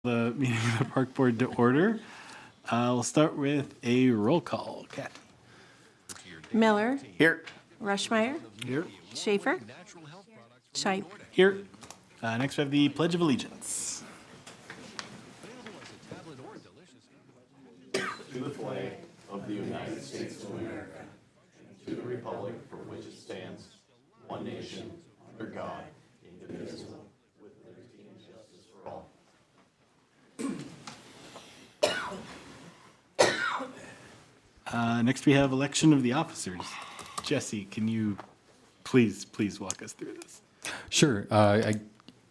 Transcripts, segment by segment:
The meeting of the Park Board to order. We'll start with a roll call. Kathy. Miller, Here. Rushmeyer, Here. Schaefer, Scheib. Here. Next we have the Pledge of Allegiance. To the flag of the United States of America, and to the republic for which it stands, one nation, under God, indivisible, with liberty and justice for all. Next we have election of the officers. Jesse, can you please walk us through this? Sure.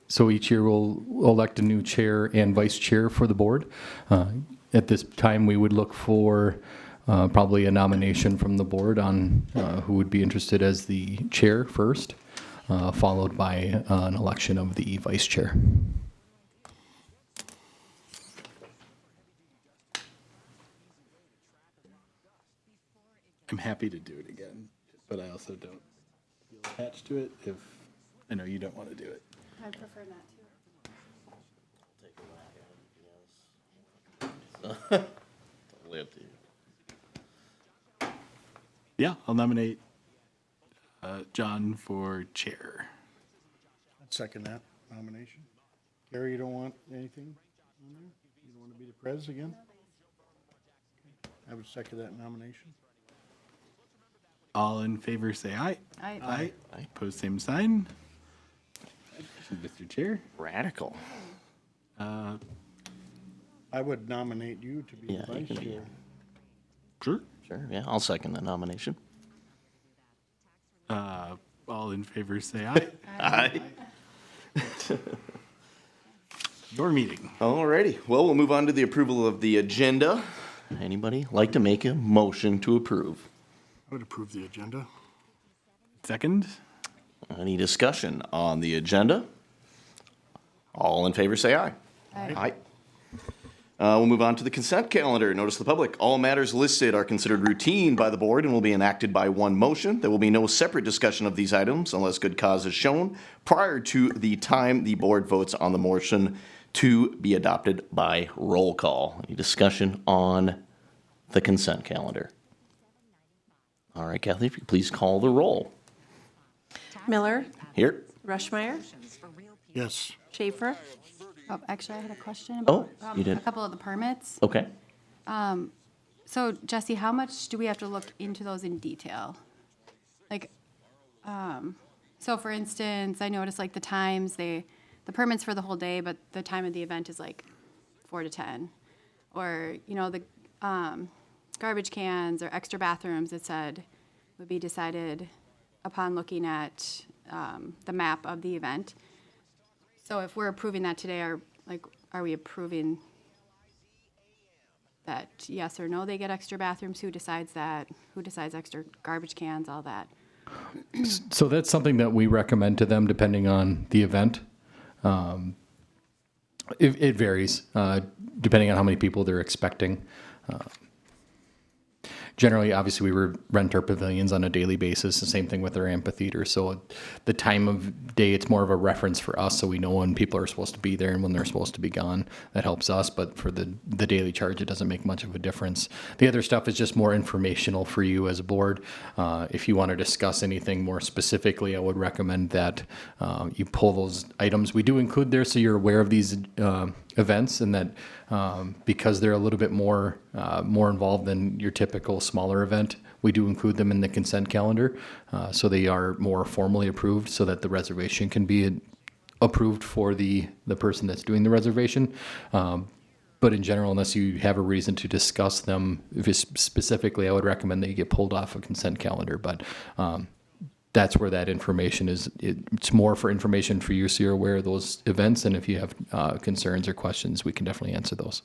So each year we'll elect a new chair and vice chair for the board. At this time, we would look for probably a nomination from the board on who would be interested as the chair first, followed by an election of the vice chair. I'm happy to do it again, but I also don't feel attached to it if I know you don't want to do it. I prefer not to. Totally up to you. Yeah, I'll nominate John for chair. I'd second that nomination. Gary, you don't want anything on there? You don't want to be the prez again? I would second that nomination. All in favor say aye. Aye. Aye. Aye. Opposed, same sign. Mr. Chair. Radical. I would nominate you to be Yeah, the you vice can be chair. Sure. Sure, yeah, I'll second the nomination. All in favor say aye. Aye. Your meeting. Alrighty, well, we'll move on to the approval of the agenda. Anybody like to make a motion to approve? I would approve the agenda. Second. Any discussion on the agenda? All in favor say aye. Aye. We'll move on to the consent calendar. Notice to the public, all matters listed are considered routine by the board and will be enacted by one motion. There will be no separate discussion of these items unless good cause is shown prior to the time the board votes on the motion to be adopted by roll call. Any discussion on the consent calendar? All right, Kathy, if you please call the roll. Miller, Here. Rushmeyer, Yes. Schaefer, Oh, actually, I had a question Oh, about you did. a couple of the permits. Okay. So Jesse, how much do we have to look into those in detail? Like, so for instance, I noticed like the times, the permits for the whole day, but the time of the event is like 4 to 10. Or, you know, the garbage cans or extra bathrooms, it said, would be decided upon looking at the map of the event. So if we're approving that today, are we approving that yes or no, they get extra bathrooms? Who decides that? Who decides extra garbage cans, all that? So that's something that we recommend to them depending on the event. It varies depending on how many people they're expecting. Generally, obviously, we rent our pavilions on a daily basis. The same thing with our amphitheater. So the time of day, it's more of a reference for us, so we know when people are supposed to be there and when they're supposed to be gone. That helps us. But for the daily charge, it doesn't make much of a difference. The other stuff is just more informational for you as a board. If you want to discuss anything more specifically, I would recommend that you pull those items. We do include there so you're aware of these events, and that because they're a little bit more involved than your typical smaller event, we do include them in the consent calendar, so they are more formally approved, so that the reservation can be approved for the person that's doing the reservation. But in general, unless you have a reason to discuss them, if it's specifically, I would recommend that you get pulled off a consent calendar. But that's where that information is. It's more for information for you, so you're aware of those events. And if you have concerns or questions, we can definitely answer those.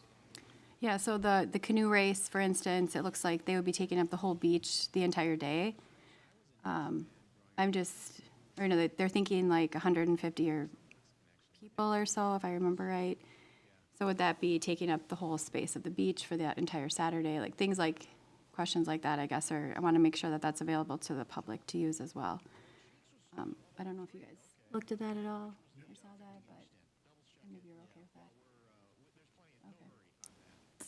Yeah, so the canoe race, for instance, it looks like they would be taking up the whole beach the entire day. They're thinking like 150 people or so, if I remember right. So would that be taking up the whole space of the beach for that entire Saturday? Like things like, questions like that, I guess, I want to make sure that that's available to the public to use as well. I don't know if you guys looked at that at all or saw that, but maybe you're okay with that.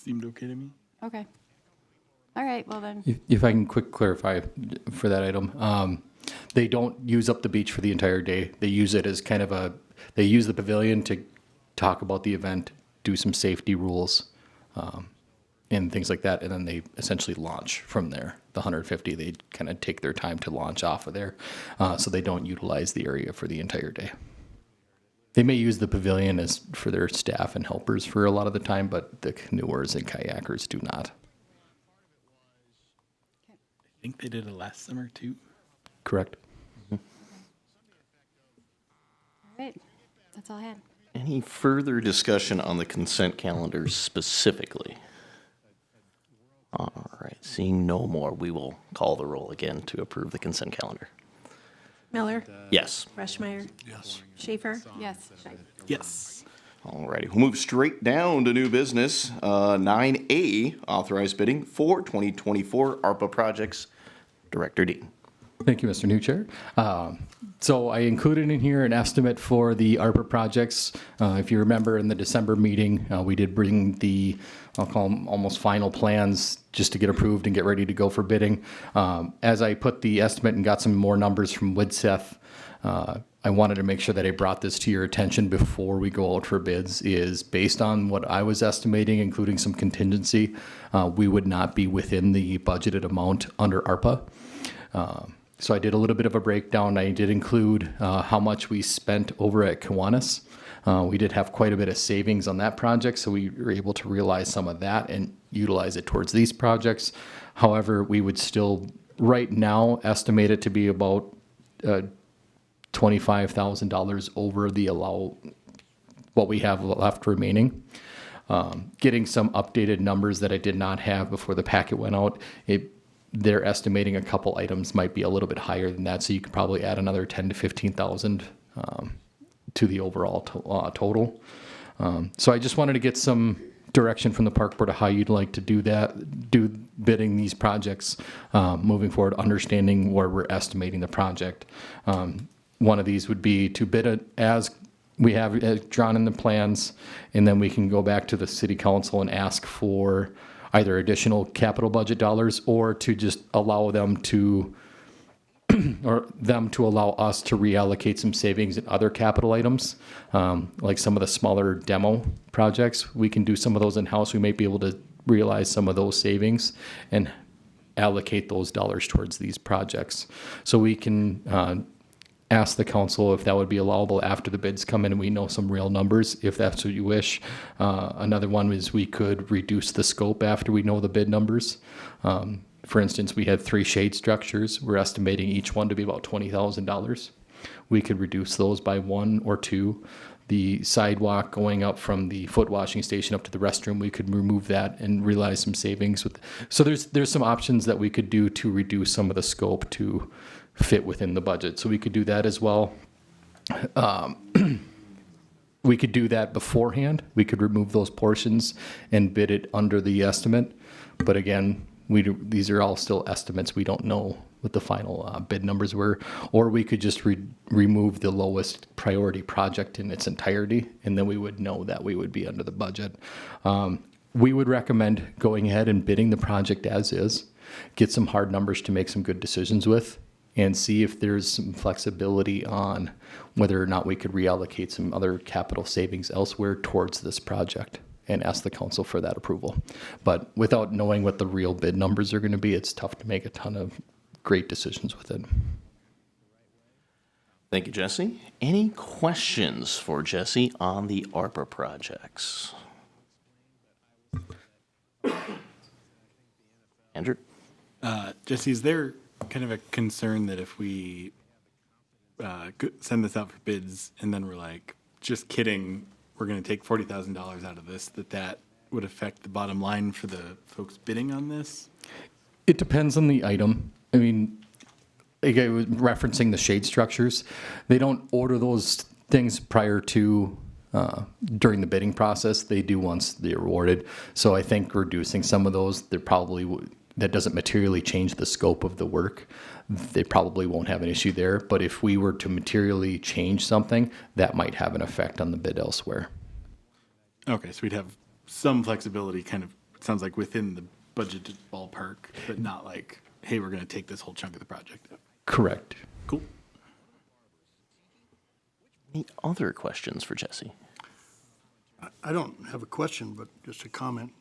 seemed okay to me. Okay. All right, well then, If I can quick clarify for that item, they don't use up the beach for the entire day. They use it as kind of they use the pavilion to talk about the event, do some safety rules, and things like that, and then they essentially launch from there. The 150, they kind of take their time to launch off of there, so they don't utilize the area for the entire day. They may use the pavilion as for their staff and helpers for a lot of the time, but the canoers and kayakers do not. I think they did it last summer too. Correct? all right. That's all I had. Any further discussion on the consent calendar specifically? All right, seeing no more, we will call the roll again to approve the consent calendar. Miller, Yes. Rushmeyer. Yes. Schaefer. Yes. Yes. All righty, we'll move straight down to new business. 9A, authorized bidding for 2024 ARPA projects. Director Dean. Thank you, Mr. New Chair. So I included in here an estimate for the ARPA projects. If you remember in the December meeting, we did bring the, I'll call them almost final plans just to get approved and get ready to go for bidding. As I put the estimate and got some more numbers from Widseth, I wanted to make sure that I brought this to your attention before we go out for bids. Is based on what I was estimating, including some contingency, we would not be within the budgeted amount under ARPA. So I did a little bit of a breakdown. I did include how much we spent over at Kiwanis. We did have quite a bit of savings on that project, so we were able to realize some of that and utilize it towards these projects. However, we would still, right now, estimate it to be about $25,000 over the what we have left remaining. Getting some updated numbers that I did not have before the packet went out, they're estimating a couple items might be a little bit higher than that, so you could probably add another 10 to 15,000 to the overall total. So I just wanted to get some direction from the park board of how you'd like to do bidding these projects moving forward, understanding where we're estimating the project. One of these would be to bid it as we have drawn in the plans, and then we can go back to the city council and ask for either additional capital budget dollars or to just allow them to allow us to reallocate some savings in other capital items, like some of the smaller demo projects. We can do some of those in-house. We might be able to realize some of those savings and allocate those dollars towards these projects. So we can ask the council if that would be allowable after the bids come in and we know some real numbers, if that's what you wish. Another one is we could reduce the scope after we know the bid numbers. For instance, we had 3 shade structures. We're estimating each one to be about $20,000. We could reduce those by 1 or 2. The sidewalk going up from the foot washing station up to the restroom, we could remove that and realize some savings. So there's some options that we could do to reduce some of the scope to fit within the budget. So we could do that as well. We could do that beforehand. We could remove those portions and bid it under the estimate. But again, these are all still estimates. We don't know what the final bid numbers were. Or we could just remove the lowest priority project in its entirety, and then we would know that we would be under the budget. We would recommend going ahead and bidding the project as is, get some hard numbers to make some good decisions with, and see if there's some flexibility on whether or not we could reallocate some other capital savings elsewhere towards this project, and ask the council for that approval. But without knowing what the real bid numbers are going to be, it's tough to make a ton of great decisions with it. Thank you, Jesse. Any questions for Jesse on the ARPA projects? Andrew? Jesse, is there kind of a concern that if we send this out for bids and then we're like, just kidding, we're going to take $40,000 out of this, that would affect the bottom line for the folks bidding on this? It depends on the item. I mean, like I was referencing the shade structures. They don't order those things prior to during the bidding process. They do once they're awarded. So I think reducing some of those, that doesn't materially change the scope of the work. They probably won't have an issue there. But if we were to materially change something, that might have an effect on the bid elsewhere. Okay, so we'd have some flexibility kind of sounds like within the budgeted ballpark, but not like, hey, we're going to take this whole chunk of the project. Correct. Cool. Any other questions for Jesse? I don't have a question, but just a comment.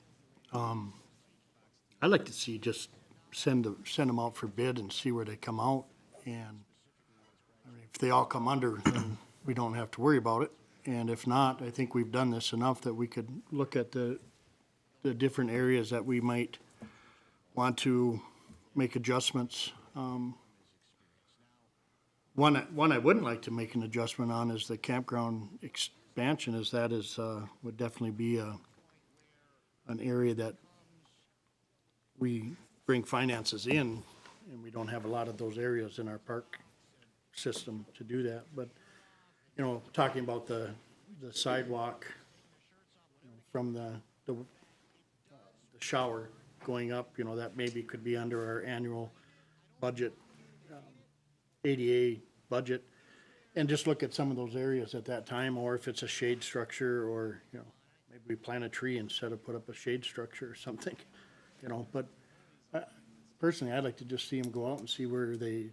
I'd like to see just send them out for bid and see where they come out. And I mean, if they all come under, then we don't have to worry about it. And if not, I think we've done this enough that we could look at the different areas that we might want to make adjustments. One I wouldn't like to make an adjustment on is the campground expansion, as that is, would definitely be an area that we bring finances in, and we don't have a lot of those areas in our park system to do that. But, you know, talking about the sidewalk, you know, from the shower going up, you know, that maybe could be under our annual budget, ADA budget, and just look at some of those areas at that time, or if it's a shade structure, or, you know, maybe we plant a tree instead of put up a shade structure or something, you know. But personally, I'd like to just see them go out and see where they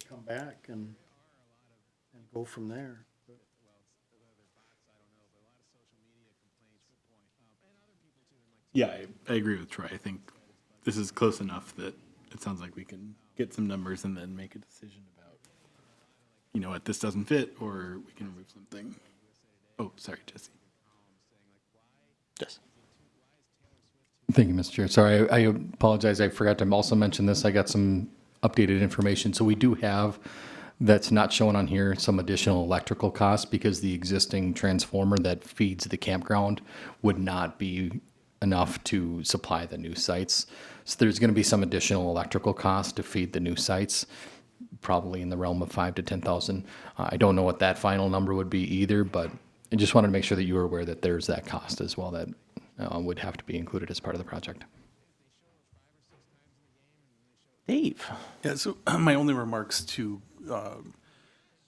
come back and go from there. Yeah, I agree with Troy. I think this is close enough that it sounds like we can get some numbers and then make a decision about, you know what, this doesn't fit, or we can remove something. Oh, sorry, Jesse. Yes. Thank you, Mr. Chair. Sorry, I apologize. I forgot to also mention this. I got some updated information. So we do have, that's not shown on here, some additional electrical costs because the existing transformer that feeds the campground would not be enough to supply the new sites. So there's going to be some additional electrical cost to feed the new sites, probably in the realm of $5,000 to $10,000. I don't know what that final number would be either, but I just wanted to make sure that you were aware that there's that cost as well that would have to be included as part of the project. Dave? Yeah, so my only remarks to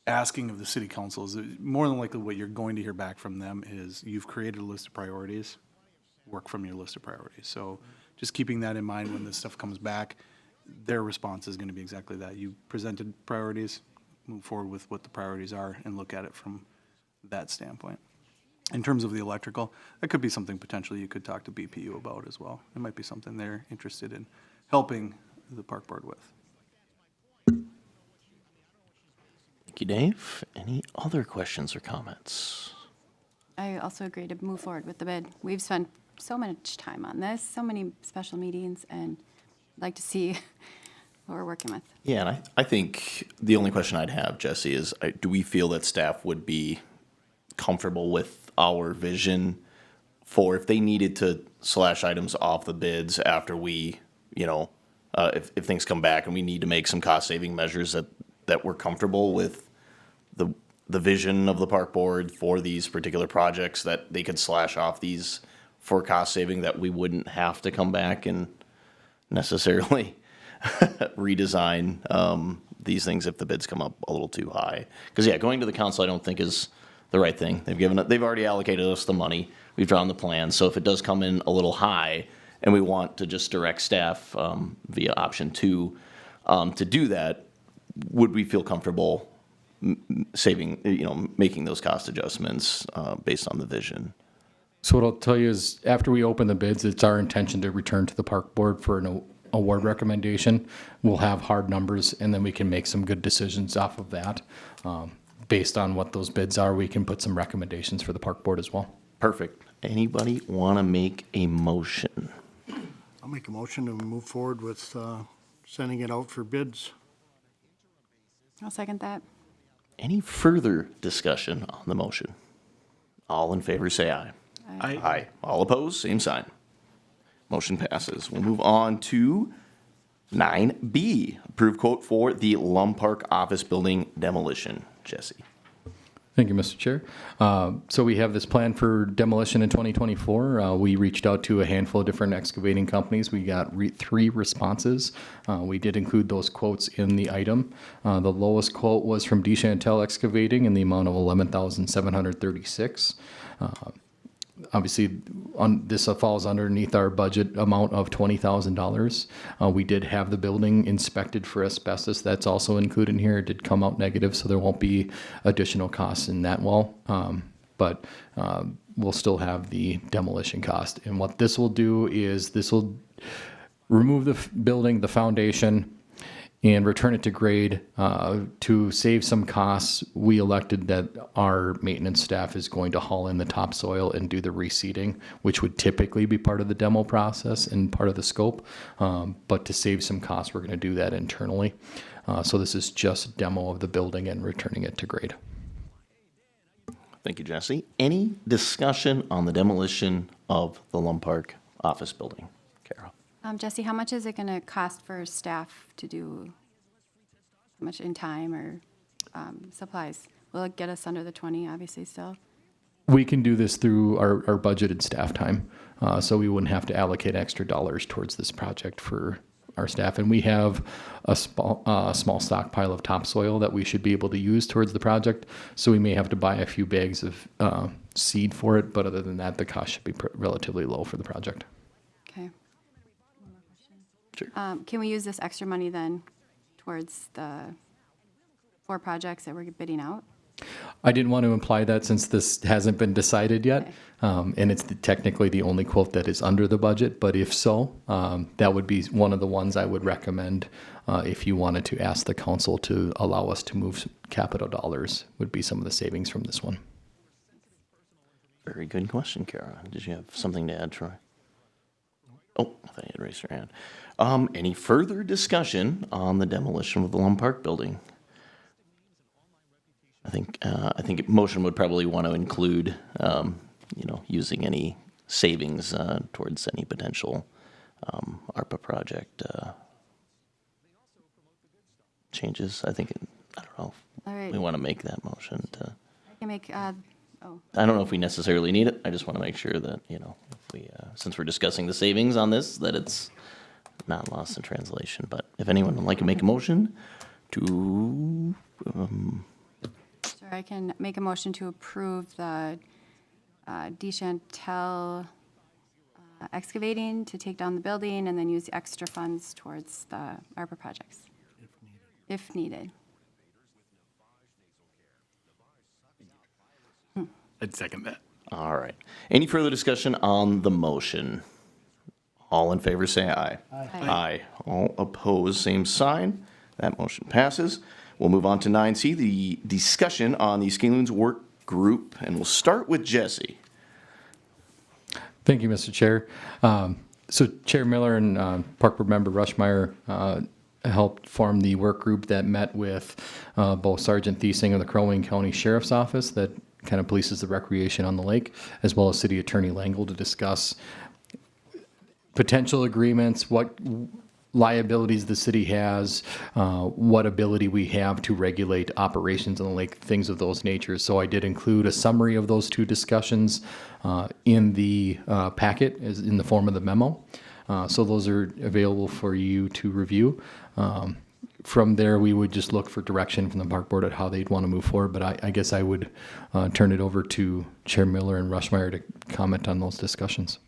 asking of the city council is that more than likely what you're going to hear back from them is you've created a list of priorities, work from your list of priorities. So just keeping that in mind when this stuff comes back, their response is going to be exactly that. You presented priorities, move forward with what the priorities are, and look at it from that standpoint. In terms of the electrical, that could be something potentially you could talk to BPU about as well. It might be something they're interested in helping the park board with. Thank you, Dave. Any other questions or comments? I also agree to move forward with the bid. We've spent so much time on this, so many special meetings, and I'd like to see what we're working with. Yeah, and I think the only question I'd have, Jesse, is do we feel that staff would be comfortable with our vision for if they needed to slash items off the bids after we, you know, if things come back and we need to make some cost-saving measures that we're comfortable with the vision of the park board for these particular projects, that they could slash off these for cost saving, that we wouldn't have to come back and necessarily redesign these things if the bids come up a little too high. Because yeah, going to the council I don't think is the right thing. They've already allocated us the money. We've drawn the plan. So if it does come in a little high and we want to just direct staff via option 2 to do that, would we feel comfortable saving, you know, making those cost adjustments based on the vision? So what I'll tell you is after we open the bids, it's our intention to return to the park board for an award recommendation. We'll have hard numbers and then we can make some good decisions off of that. Based on what those bids are, we can put some recommendations for the park board as well. Perfect. Anybody want to make a motion? I'll make a motion to move forward with sending it out for bids. I'll second that. Any further discussion on the motion? All in favor say aye. Aye. All opposed, same sign. Motion passes. We'll move on to 9B, approved quote for the Lum Park office building demolition. Jesse. Thank you, Mr. Chair. So we have this plan for demolition in 2024. We reached out to a handful of different excavating companies. We got 3 responses. We did include those quotes in the item. The lowest quote was from DeChantel Excavating in the amount of $11,736. obviously, this falls underneath our budget amount of $20,000. We did have the building inspected for asbestos. That's also included in here. It did come out negative, so there won't be additional costs in that wall. But we'll still have the demolition cost. And what this will do is this will remove the building, the foundation, and return it to grade. To save some costs, we elected that our maintenance staff is going to haul in the topsoil and do the reseeding, which would typically be part of the demo process and part of the scope. But to save some costs, we're going to do that internally. So this is just demo of the building and returning it to grade. Thank you, Jesse. Any discussion on the demolition of the Lum Park office building? Carol? Jesse, how much is it going to cost for staff to do, how much in time or supplies? Will it get us under the 20, obviously, still? We can do this through our budgeted staff time, so we wouldn't have to allocate extra dollars towards this project for our staff. And we have a small stockpile of topsoil that we should be able to use towards the project, so we may have to buy a few bags of seed for it, but other than that, the cost should be relatively low for the project. Okay. One more question. Sure. Can we use this extra money then towards the 4 projects that we're bidding out? I didn't want to imply that since this hasn't been decided yet, and it's technically the only quote that is under the budget, but if so, that would be one of the ones I would recommend if you wanted to ask the council to allow us to move capital dollars, would be some of the savings from this one. Very good question, Kara. Did you have something to add, Troy? Oh, I thought you had raised your hand. Any further discussion on the demolition of the Lum Park building? I think motion would probably want to include, using any savings towards any potential ARPA project changes. I don't know. All right. We want to make that motion to. I can make, I don't know if we necessarily need it. I just want to make sure that, if we, since we're discussing the savings on this, that it's not lost in translation. But if anyone would like to make a motion to, sure, I can make a motion to approve the Dechantel excavating to take down the building and then use the extra funds towards the ARPA projects. If needed. I'd second that. all right. Any further discussion on the motion? All in favor say aye. Aye. All opposed, same sign. That motion passes. We'll move on to 9C, the discussion on the Scalen's work group, and we'll start with Jesse. Thank you, Mr. Chair. So Chair Miller and Park Board Member Rushmeyer helped form the work group that met with both Sergeant Thiesing of the Crow Wing County Sheriff's Office that kind of polices the recreation on the lake, as well as City Attorney Langle to discuss potential agreements, what liabilities the city has, what ability we have to regulate operations on the lake, things of those natures. So I did include a summary of those 2 discussions in the packet as in the form of the memo. So those are available for you to review. From there, we would just look for direction from the park board at how they'd want to move forward. But I guess I would turn it over to Chair Miller and Rushmeyer to comment on those discussions.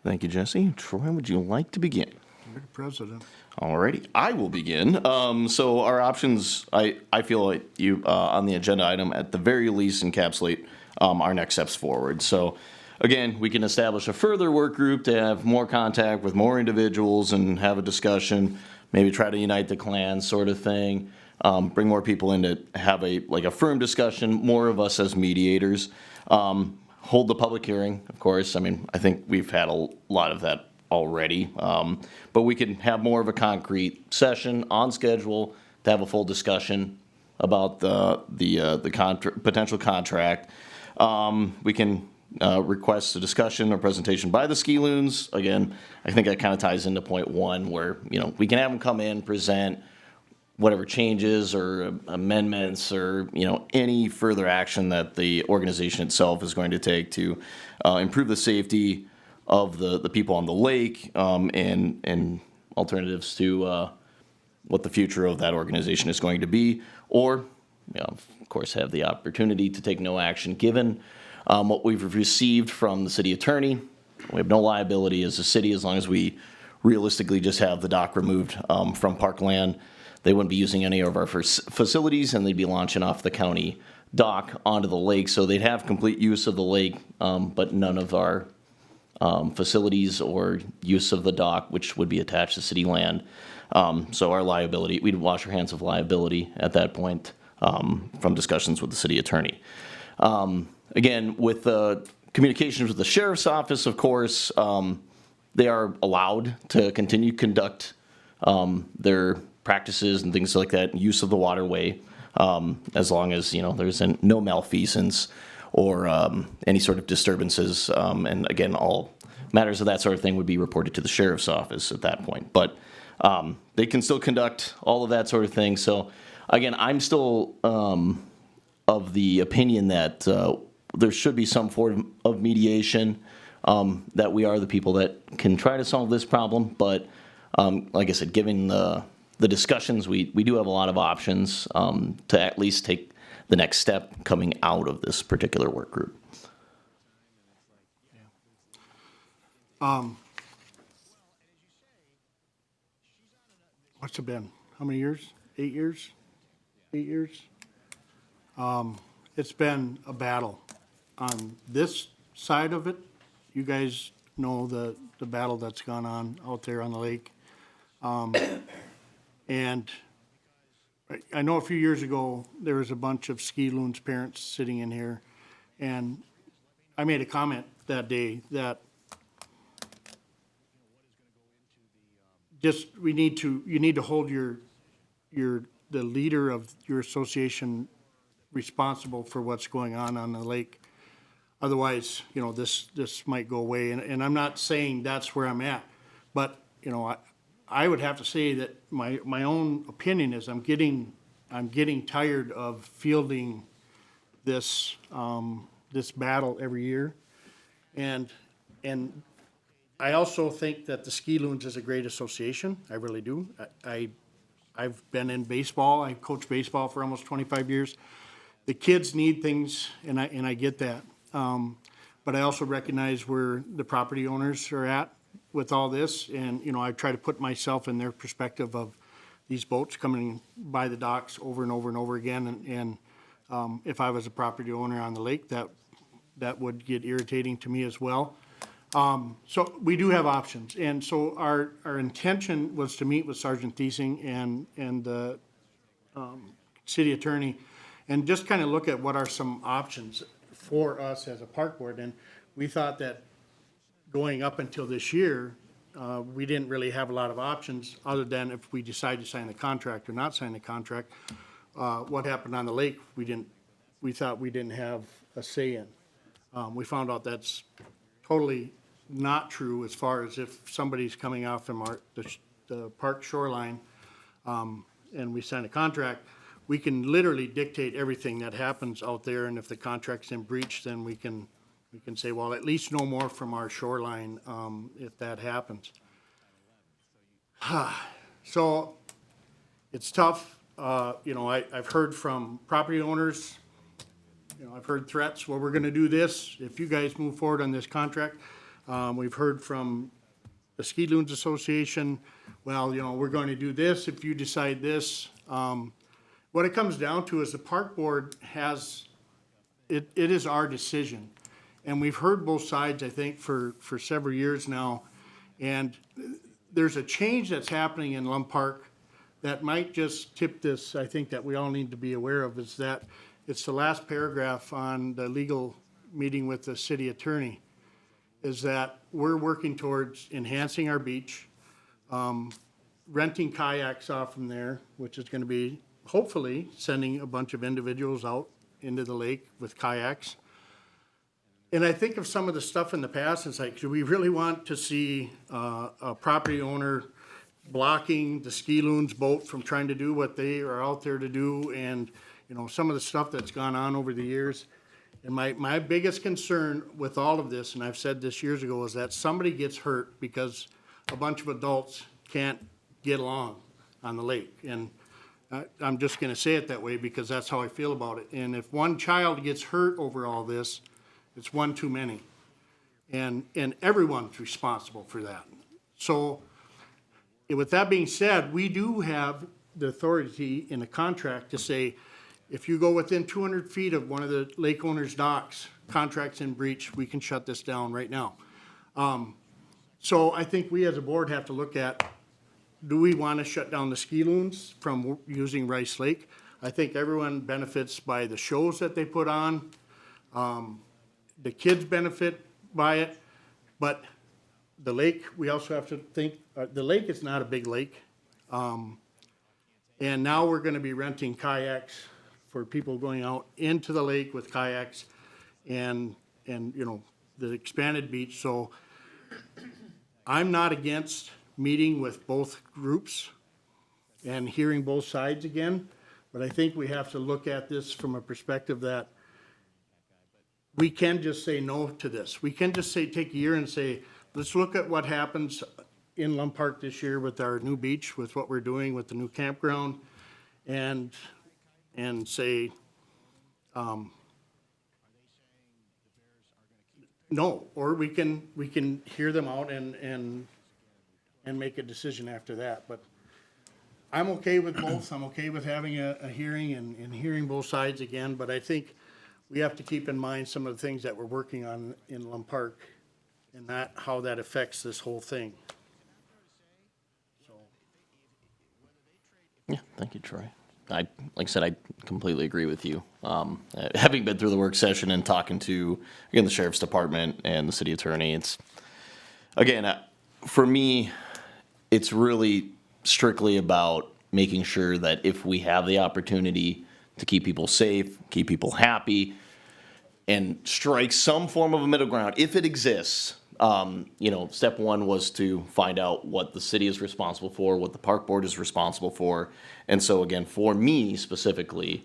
Thank you, Jesse. Troy, would you like to begin? You're the president. Alrighty, I will begin. So our options, I feel like you, on the agenda item, at the very least encapsulate our next steps forward. So again, we can establish a further work group to have more contact with more individuals and have a discussion, maybe try to unite the clans sort of thing, bring more people in to have a firm discussion, more of us as mediators. Hold the public hearing, of course. I mean, I think we've had a lot of that already. But we can have more of a concrete session on schedule to have a full discussion about the potential contract. We can request a discussion or presentation by the ski loons. Again, I think that kind of ties into point 1 where, we can have them come in, present whatever changes or amendments or, any further action that the organization itself is going to take to improve the safety of the people on the lake, and alternatives to what the future of that organization is going to be, or, of course, have the opportunity to take no action given What we've received from the city attorney, we have no liability as a city as long as we realistically just have the dock removed from parkland. They wouldn't be using any of our facilities, and they'd be launching off the county dock onto the lake. So they'd have complete use of the lake, but none of our facilities or use of the dock, which would be attached to city land. So our liability, we'd wash our hands of liability at that point from discussions with the city attorney. Again, with the communications with the sheriff's office, of course, they are allowed to continue to conduct their practices and things like that, use of the waterway, as long as, there's no malfeasance or any sort of disturbances. And again, all matters of that sort of thing would be reported to the sheriff's office at that point. But they can still conduct all of that sort of thing. So again, I'm still of the opinion that there should be some form of mediation, that we are the people that can try to solve this problem. But like I said, given the discussions, we do have a lot of options to at least take the next step coming out of this particular work group. What's it been? How many years? 8 years? 8 years? It's been a battle on this side of it. You guys know the battle that's gone on out there on the lake. And I know a few years ago, there was a bunch of ski loons parents sitting in here, and I made a comment that day that just, you need to hold the leader of your association responsible for what's going on the lake. Otherwise, this might go away. And I'm not saying that's where I'm at, but, I would have to say that my own opinion is I'm getting tired of fielding this battle every year. And I also think that the Ski Loons is a great association. I really do. I've been in baseball. I've coached baseball for almost 25 years. The kids need things, and I get that. But I also recognize where the property owners are at with all this. And, I try to put myself in their perspective of these boats coming by the docks over and over and over again. And if I was a property owner on the lake, that would get irritating to me as well. So we do have options. And so our intention was to meet with Sergeant Thiesing and the city attorney and just kind of look at what are some options for us as a park board. And we thought that going up until this year, we didn't really have a lot of options other than if we decide to sign the contract or not sign the contract. What happened on the lake, we thought we didn't have a say in. We found out that's totally not true as far as if somebody's coming off from the park shoreline and we sign a contract, we can literally dictate everything that happens out there. And if the contract's in breach, then we can say, well, at least no more from our shoreline if that happens. So it's tough. I've heard from property owners. I've heard threats, well, we're going to do this if you guys move forward on this contract. We've heard from the Ski Loons Association, well, we're going to do this if you decide this. What it comes down to is the park board has, it is our decision. And we've heard both sides, I think, for several years now. And there's a change that's happening in Lum Park that might just tip this, I think, that we all need to be aware of, is that it's the last paragraph on the legal meeting with the city attorney, is that we're working towards enhancing our beach, renting kayaks off from there, which is going to be hopefully sending a bunch of individuals out into the lake with kayaks. And I think of some of the stuff in the past, it's like, do we really want to see a property owner blocking the Ski Loons boat from trying to do what they are out there to do? And, some of the stuff that's gone on over the years. And my biggest concern with all of this, and I've said this years ago, is that somebody gets hurt because a bunch of adults can't get along on the lake. And I'm just going to say it that way because that's how I feel about it. And if one child gets hurt over all this, It's one too many. And everyone's responsible for that. So, with that being said, we do have the authority in the contract to say, if you go within 200 feet of one of the lake owner's docks, contract's in breach, we can shut this down right now. So I think we as a board have to look at, do we want to shut down the ski loons from using Rice Lake? I think everyone benefits by the shows that they put on. The kids benefit by it, but the lake, we also have to think, the lake is not a big lake. And now we're gonna be renting kayaks for people going out into the lake with kayaks and you know, the expanded beach. So I'm not against meeting with both groups and hearing both sides again, but I think we have to look at this from a perspective that we can just say no to this. We can just say, take a year and say, let's look at what happens in Lum Park this year with our new beach, with what we're doing with the new campground, and say, no, or we can hear them out and make a decision after that. But I'm okay with both. I'm okay with having a hearing and hearing both sides again, but I think we have to keep in mind some of the things that we're working on in Lum Park and how that affects this whole thing. Yeah, thank you, Troy. Like I said, I completely agree with you. Having been through the work session and talking to, again, the sheriff's department and the city attorney, it's, again, for me, it's really strictly about making sure that if we have the opportunity to keep people safe, keep people happy, and strike some form of a middle ground, if it exists. You know, step one was to find out what the city is responsible for, what the park board is responsible for. And so again, for me specifically,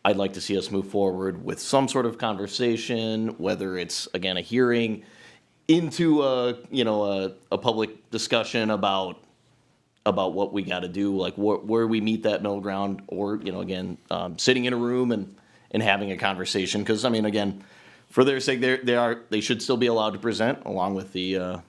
I'd like to see us move forward with some sort of conversation, whether it's, again, a hearing into a public discussion about what we got to do, like where we meet that middle ground, or, you know, again, sitting in a room and having a conversation. Because, I mean, again, for their sake, they should still be allowed to present along with the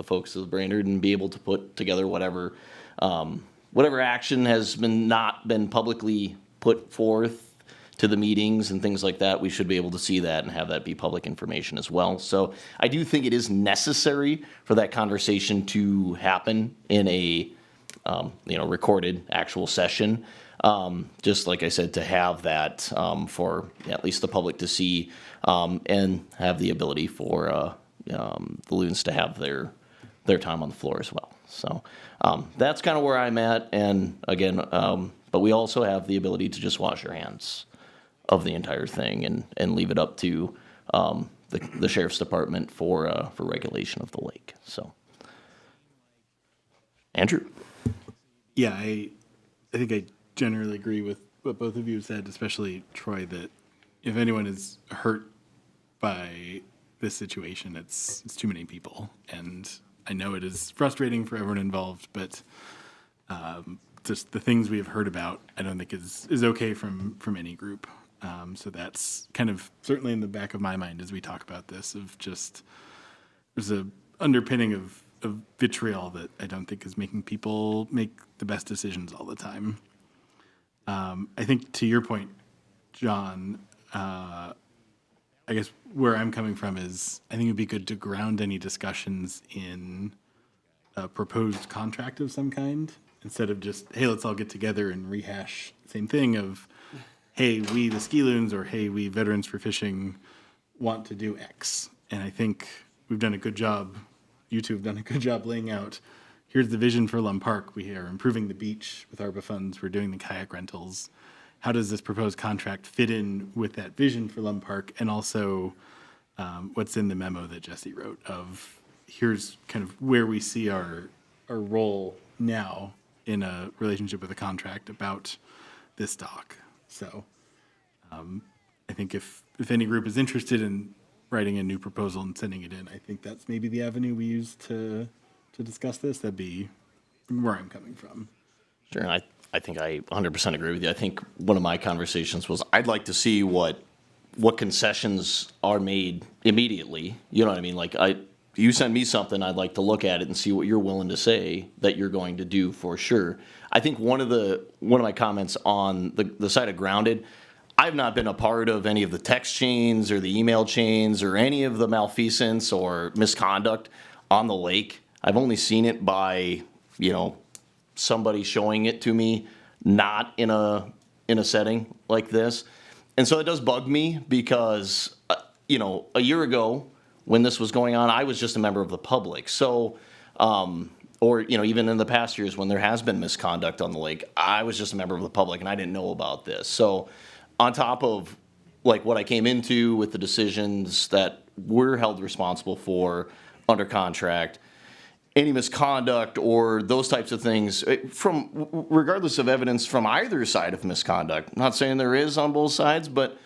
folks of Brainerd and be able to put together whatever action has not been publicly put forth to the meetings and things like that. We should be able to see that and have that be public information as well. So I do think it is necessary for that conversation to happen in a recorded actual session. Just like I said, to have that for at least the public to see, and have the ability for the loons to have their time on the floor as well. So that's kind of where I'm at. And again, but we also have the ability to just wash our hands of the entire thing and leave it up to the sheriff's department for regulation of the lake. So, Andrew. Yeah, I think I generally agree with what both of you have said, especially Troy, that if anyone is hurt by this situation, it's too many people. And I know it is frustrating for everyone involved, but just the things we have heard about, I don't think is okay from any group. So that's kind of certainly in the back of my mind as we talk about this, of just there's a underpinning of vitriol that I don't think is making people make the best decisions all the time. I think to your point, John, I guess where I'm coming from is I think it'd be good to ground any discussions in a proposed contract of some kind instead of just, hey, let's all get together and rehash the same thing of, hey, we the ski loons, or hey, we Veterans for Fishing want to do X. And I think we've done a good job, you two have done a good job laying out, here's the vision for Lum Park. We are improving the beach with ARPA funds. We're doing the kayak rentals. How does this proposed contract fit in with that vision for Lum Park? And also what's in the memo that Jesse wrote of here's kind of where we see our role now in a relationship with a contract about this dock. So I think if any group is interested in writing a new proposal and sending it in, I think that's maybe the avenue we use to discuss this. That'd be where I'm coming from. Sure, and I think I 100% agree with you. I think one of my conversations was I'd like to see what what concessions are made immediately. You know what I mean? Like you send me something, I'd like to look at it and see what you're willing to say that you're going to do for sure. I think one of my comments on the side of Grounded, I've not been a part of any of the text chains or the email chains or any of the malfeasance or misconduct on the lake. I've only seen it by, somebody showing it to me, not in a setting like this. And so it does bug me because, a year ago when this was going on, I was just a member of the public. So, or, even in the past years when there has been misconduct on the lake, I was just a member of the public and I didn't know about this. So on top of like what I came into with the decisions that we're held responsible for under contract, any misconduct or those types of things from regardless of evidence from either side of misconduct. I'm not saying there is on both sides, but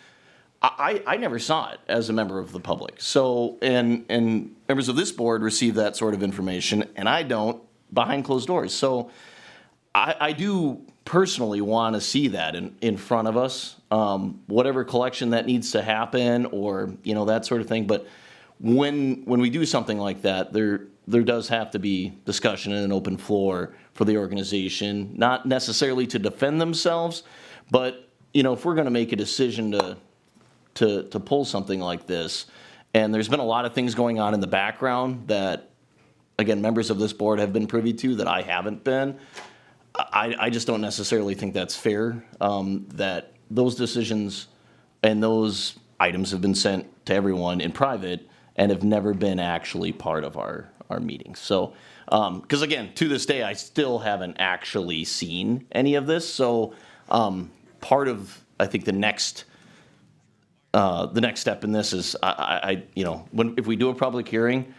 I never saw it as a member of the public. So, and members of this board receive that sort of information, and I don't behind closed doors. So I do personally want to see that in front of us, whatever collection that needs to happen or, that sort of thing. But when we do something like that, there does have to be discussion and an open floor for the organization, not necessarily to defend themselves, but, if we're going to make a decision to pull something like this, and there's been a lot of things going on in the background that, again, members of this board have been privy to that I haven't been, I just don't necessarily think that's fair, that those decisions and those items have been sent to everyone in private and have never been actually part of our meetings. So, because again, to this day, I still haven't actually seen any of this. So, part of, I think, the next step in this is, if we do a public hearing,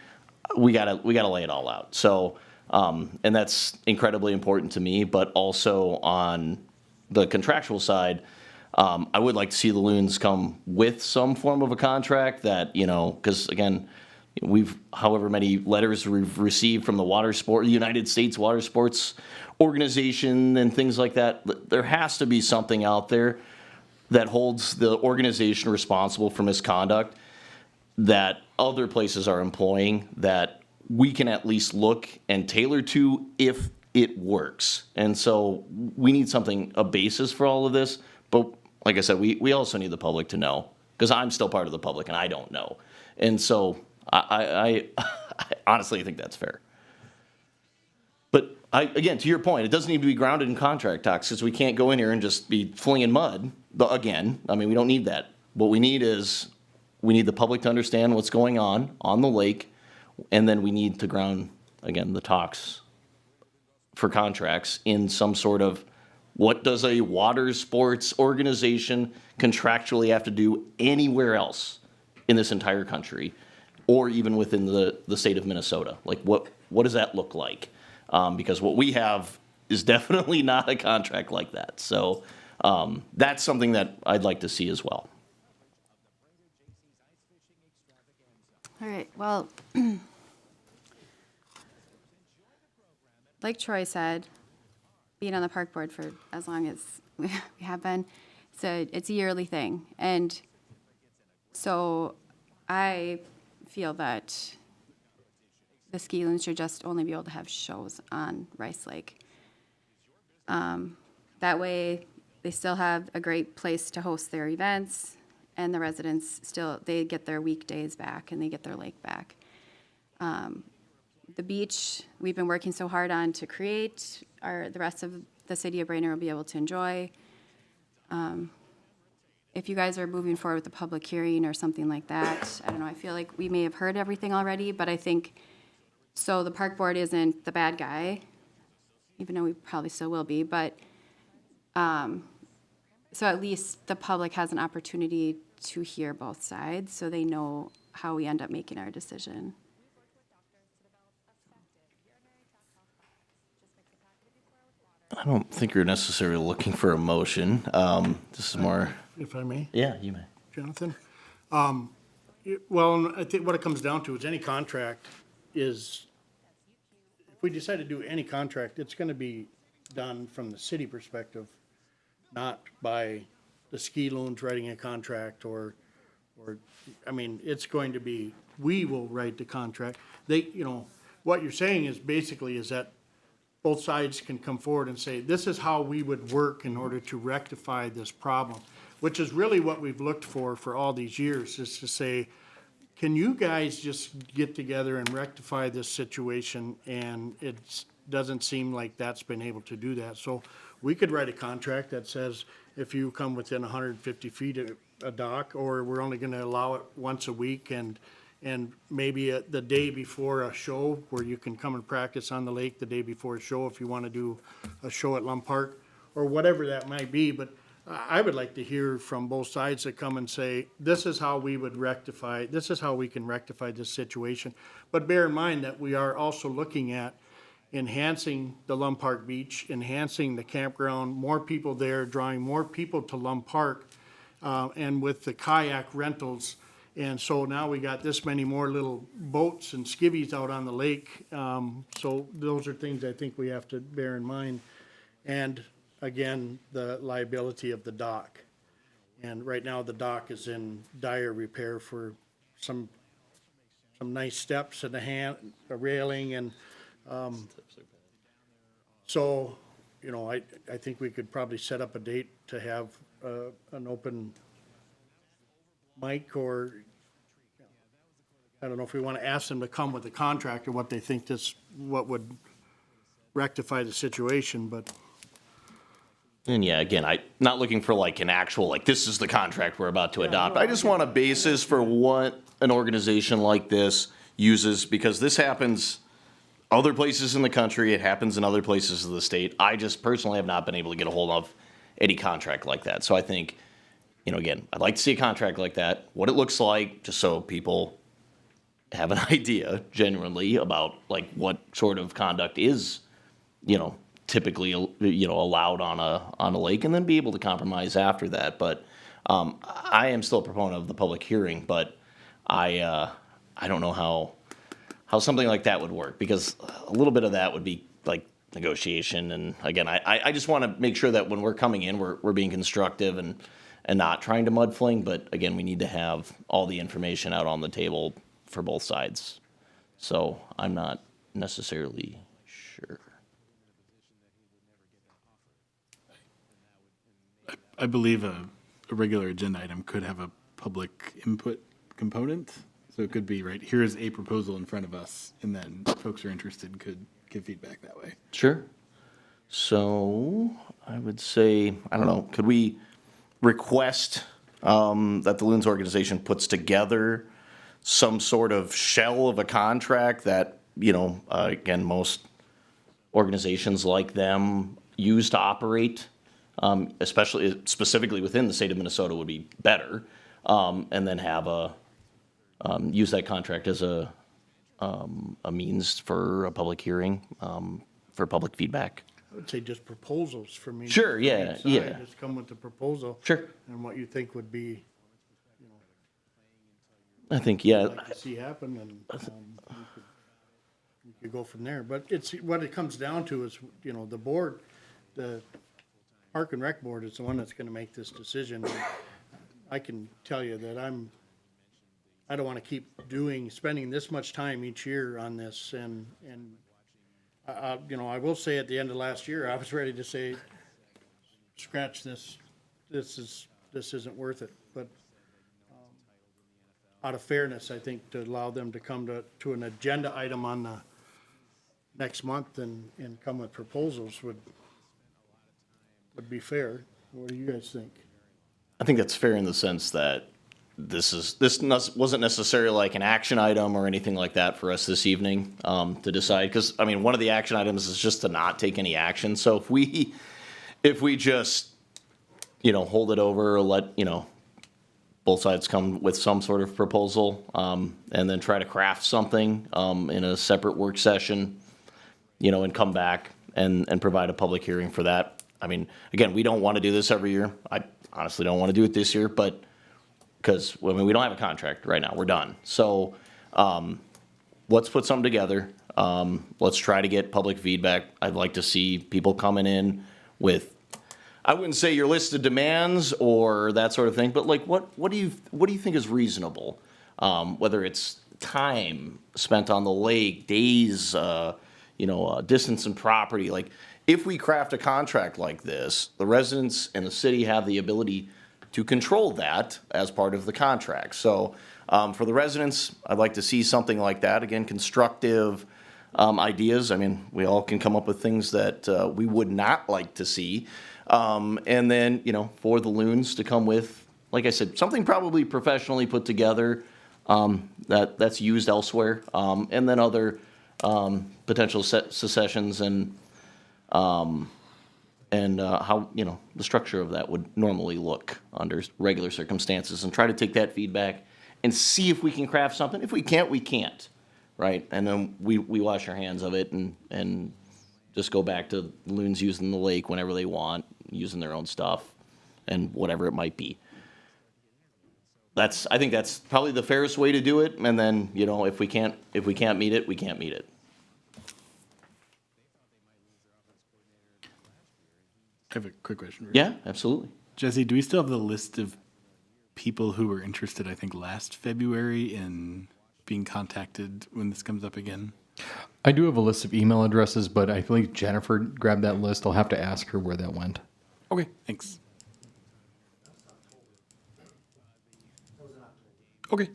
we gotta lay it all out. So, and that's incredibly important to me, but also on the contractual side, I would like to see the loons come with some form of a contract that, because again, however many letters we've received from the United States Water Sports Organization and things like that, there has to be something out there that holds the organization responsible for misconduct that other places are employing that we can at least look and tailor to if it works. And so we need a basis for all of this. But like I said, we also need the public to know, because I'm still part of the public and I don't know. And so I honestly think that's fair. But again, to your point, it doesn't need to be grounded in contract talks, because we can't go in here and just be flinging mud. But again, we don't need that. What we need the public to understand what's going on the lake, and then we need to ground, again, the talks for contracts in some sort of, what does a water sports organization contractually have to do anywhere else in this entire country, or even within the state of Minnesota? Like, what does that look like? Because what we have is definitely not a contract like that. So that's something that I'd like to see as well. All right, well, like Troy said, being on the park board for as long as we have been, it's a yearly thing. And so I feel that the ski loons should just only be able to have shows on Rice Lake. That way, they still have a great place to host their events, and the residents they get their weekdays back and they get their lake back. The beach, we've been working so hard on to create, the rest of the city of Brainerd will be able to enjoy. If you guys are moving forward with a public hearing or something like that, I don't know, I feel like we may have heard everything already, but I think, so the park board isn't the bad guy, even though we probably still will be, but, so at least the public has an opportunity to hear both sides, so they know how we end up making our decision. I don't think you're necessarily looking for a motion. This is more. If I may, Yeah, you may. Jonathan? Well, I think what it comes down to is any contract is, if we decide to do any contract, it's gonna be done from the city perspective, not by the ski loans writing a contract or or, I mean, it's going to be, we will write the contract. They, you know, what you're saying is basically is that both sides can come forward and say, this is how we would work in order to rectify this problem, which is really what we've looked for all these years, is to say, can you guys just get together and rectify this situation? And it doesn't seem like that's been able to do that. So we could write a contract that says, if you come within 150 feet of a dock, or we're only gonna allow it once a week, and maybe the day before a show, where you can come and practice on the lake the day before a show, if you wanna do a show at Lum Park, or whatever that might be. But I would like to hear from both sides that come and say, this is how we would rectify, this is how we can rectify this situation. But bear in mind that we are also looking at enhancing the Lum Park Beach, enhancing the campground, more people there, drawing more people to Lum Park, and with the kayak rentals. And so now we got this many more little boats and skivvies out on the lake. So those are things I think we have to bear in mind. And again, the liability of the dock. And right now, the dock is in dire repair for some nice steps and a railing, and, so, you know, I think we could probably set up a date to have, an open mic, or, I don't know if we want to ask them to come with a contract or what they think what would rectify the situation, but. And yeah, again, not looking for like an actual, like, this is the contract we're about to adopt. I just want a basis for what an organization like this uses, because this happens other places in the country, it happens in other places of the state. I just personally have not been able to get a hold of any contract like that. So I think, you know, again, I'd like to see a contract like that, what it looks like, just so people have an idea genuinely about like what sort of conduct is, you know, typically, you know, allowed on a lake, and then be able to compromise after that. But I am still a proponent of the public hearing, but I don't know how something like that would work, because a little bit of that would be like negotiation. And again, I just want to make sure that when we're coming in, we're being constructive and not trying to mud fling. But again, we need to have all the information out on the table for both sides. So I'm not necessarily sure. I believe a regular agenda item could have a public input component. So it could be, right, here's a proposal in front of us, and then folks who are interested could give feedback that way. Sure. So I would say, I don't know, could we request that the Loons organization puts together some sort of shell of a contract that, you know, again, most organizations like them use to operate, especially specifically within the state of Minnesota, would be better, and then have use that contract as a means for a public hearing, for public feedback. I would say just proposals for me. Sure, yeah, Each side, yeah. Just come with the proposal. Sure. And what you think would be, I think, yeah. like to see happen, and, we could go from there. But it's, what it comes down to is, you know, the board, the Park and Rec Board is the one that's gonna make this decision. I can tell you that I don't wanna keep spending this much time each year on this, and you know, I will say at the end of last year, I was ready to say, scratch this, this isn't worth it. But out of fairness, I think, to allow them to come to an agenda item on the next month and come with proposals would be fair. What do you guys think? I think that's fair in the sense that this wasn't necessarily like an action item or anything like that for us this evening, to decide. Because, I mean, one of the action items is just to not take any action. So if we just, you know, hold it over, or let, you know, both sides come with some sort of proposal, and then try to craft something in a separate work session, you know, and come back and provide a public hearing for that. I mean, again, we don't want to do this every year. I honestly don't want to do it this year, but because, I mean, we don't have a contract right now. We're done. So let's put something together. Let's try to get public feedback. I'd like to see people coming in with, I wouldn't say your list of demands or that sort of thing, but like, what do you think is reasonable? Whether it's time spent on the lake, days, distance and property, like, if we craft a contract like this, the residents and the city have the ability to control that as part of the contract. So, for the residents, I'd like to see something like that. Again, constructive, ideas. I mean, we all can come up with things that, we would not like to see. And then, for the loons to come with, like I said, something probably professionally put together, that's used elsewhere. And then other, potential secessions and how, the structure of that would normally look under regular circumstances, and try to take that feedback and see if we can craft something. If we can't, we can't, right? And then we wash our hands of it and just go back to loons using the lake whenever they want, using their own stuff and whatever it might be. I think that's probably the fairest way to do it. And then, if we can't meet it, we can't meet it. I have a quick question. Yeah, absolutely. Jesse, do we still have the list of people who were interested, I think, last February in being contacted when this comes up again? I do have a list of email addresses, but I believe Jennifer grabbed that list. I'll have to ask her where that went. Okay, thanks. Okay.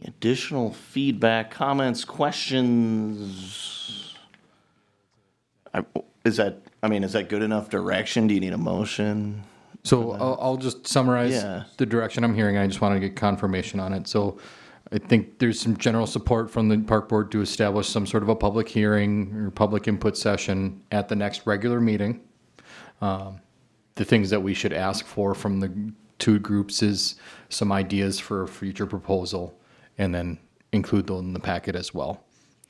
Additional feedback, comments, questions? Is that good enough direction? Do you need a motion? So I'll just summarize Yeah. the direction I'm hearing. I just want to get confirmation on it. So I think there's some general support from the park board to establish some sort of a public hearing or public input session at the next regular meeting. The things that we should ask for from the two groups is some ideas for a future proposal, and then include those in the packet as well.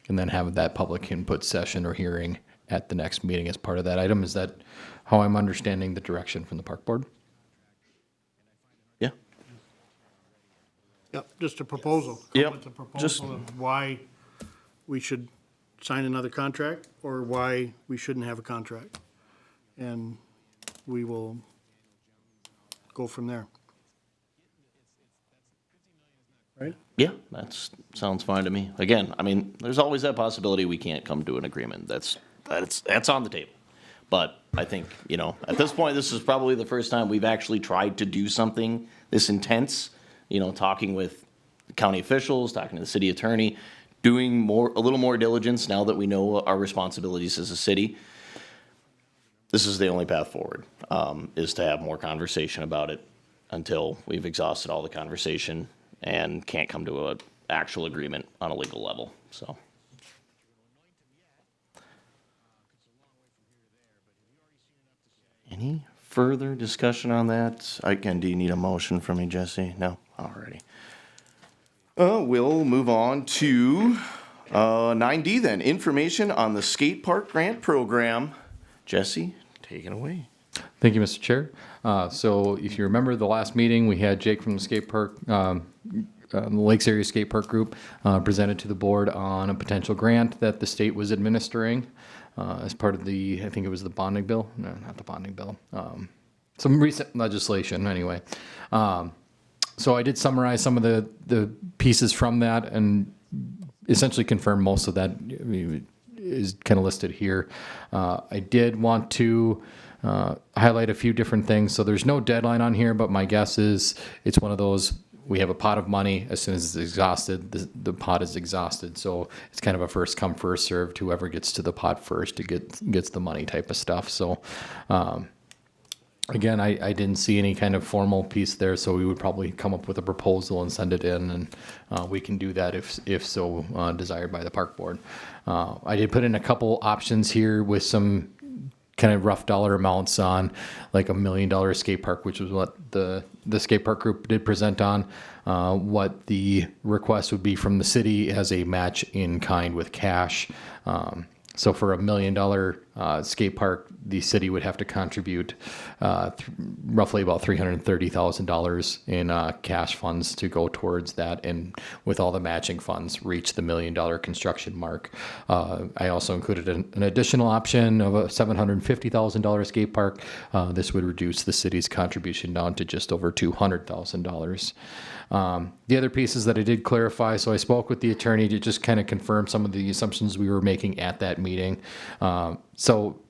And then have that public input session or hearing at the next meeting as part of that item. Is that how I'm understanding the direction from the park board? Yeah. Yep, just a proposal. Come Yep, with a just- proposal of why we should sign another contract or why we shouldn't have a contract. And we will go from there. Right? Yeah, sounds fine to me. Again, there's always that possibility we can't come to an agreement. That's on the table. But I think, at this point, this is probably the first time we've actually tried to do something this intense, talking with county officials, talking to the city attorney, doing a little more diligence now that we know our responsibilities as a city. This is the only path forward, is to have more conversation about it until we've exhausted all the conversation and can't come to an actual agreement on a legal level, so. Any further discussion on that? Do you need a motion from me, Jesse? No? Alrighty. We'll move on to 9D then. Information on the skate park grant program. Jesse, take it away. Thank you, Mr. Chair. So if you remember the last meeting, we had Jake from the skate park, the Lakes Area Skate Park Group, presented to the board on a potential grant that the state was administering as part of I think it was the bonding bill. No, not the bonding bill. Some recent legislation anyway. So I did summarize some of the pieces from that and essentially confirm most of that is kind of listed here. I did want to highlight a few different things. So there's no deadline on here, but my guess is it's one of those, we have a pot of money. As soon as it's exhausted, the pot is exhausted. So it's kind of a first come, first served. Whoever gets to the pot first gets the money type of stuff. So again, I didn't see any kind of formal piece there, so we would probably come up with a proposal and send it in, and we can do that if so desired by the park board. I did put in a couple options here with some kind of rough dollar amounts on, like $1 million skate park, which was what the skate park group did present on, what the request would be from the city as a match in kind with cash. So for $1 million skate park, the city would have to contribute roughly about $330,000 in cash funds to go towards that, and with all the matching funds, reach the $1 million construction mark. I also included an additional option of a $750,000 skate park. This would reduce the city's contribution down to just over $200,000. The other pieces that I did clarify, so I spoke with the attorney to just kind of confirm some of the assumptions we were making at that meeting. So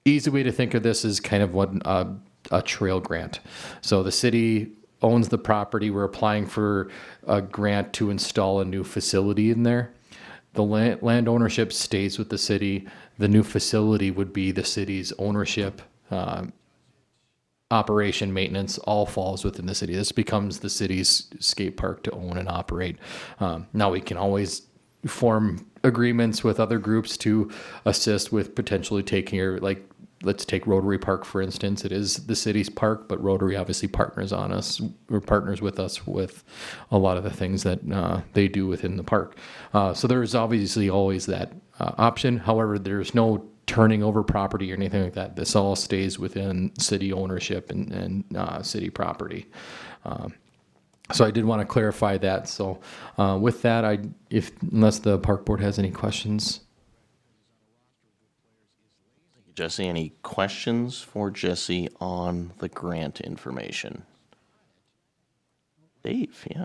easy way to think of this is kind of what a trail grant. So the city owns the property. We're applying for a grant to install a new facility in there. The land ownership stays with the city. The new facility would be the city's ownership. Operation, maintenance, all falls within the city. This becomes the city's skate park to own and operate. Now we can always form agreements with other groups to assist with potentially taking, or like, let's take Rotary Park, for instance. It is the city's park, but Rotary obviously partners with us with a lot of the things that they do within the park. So there's obviously always that option. However, there's no turning over property or anything like that. This all stays within city ownership and city property. So I did want to clarify that. So with that, unless the park board has any questions. Jesse, any questions for Jesse on the grant information? Dave, yeah.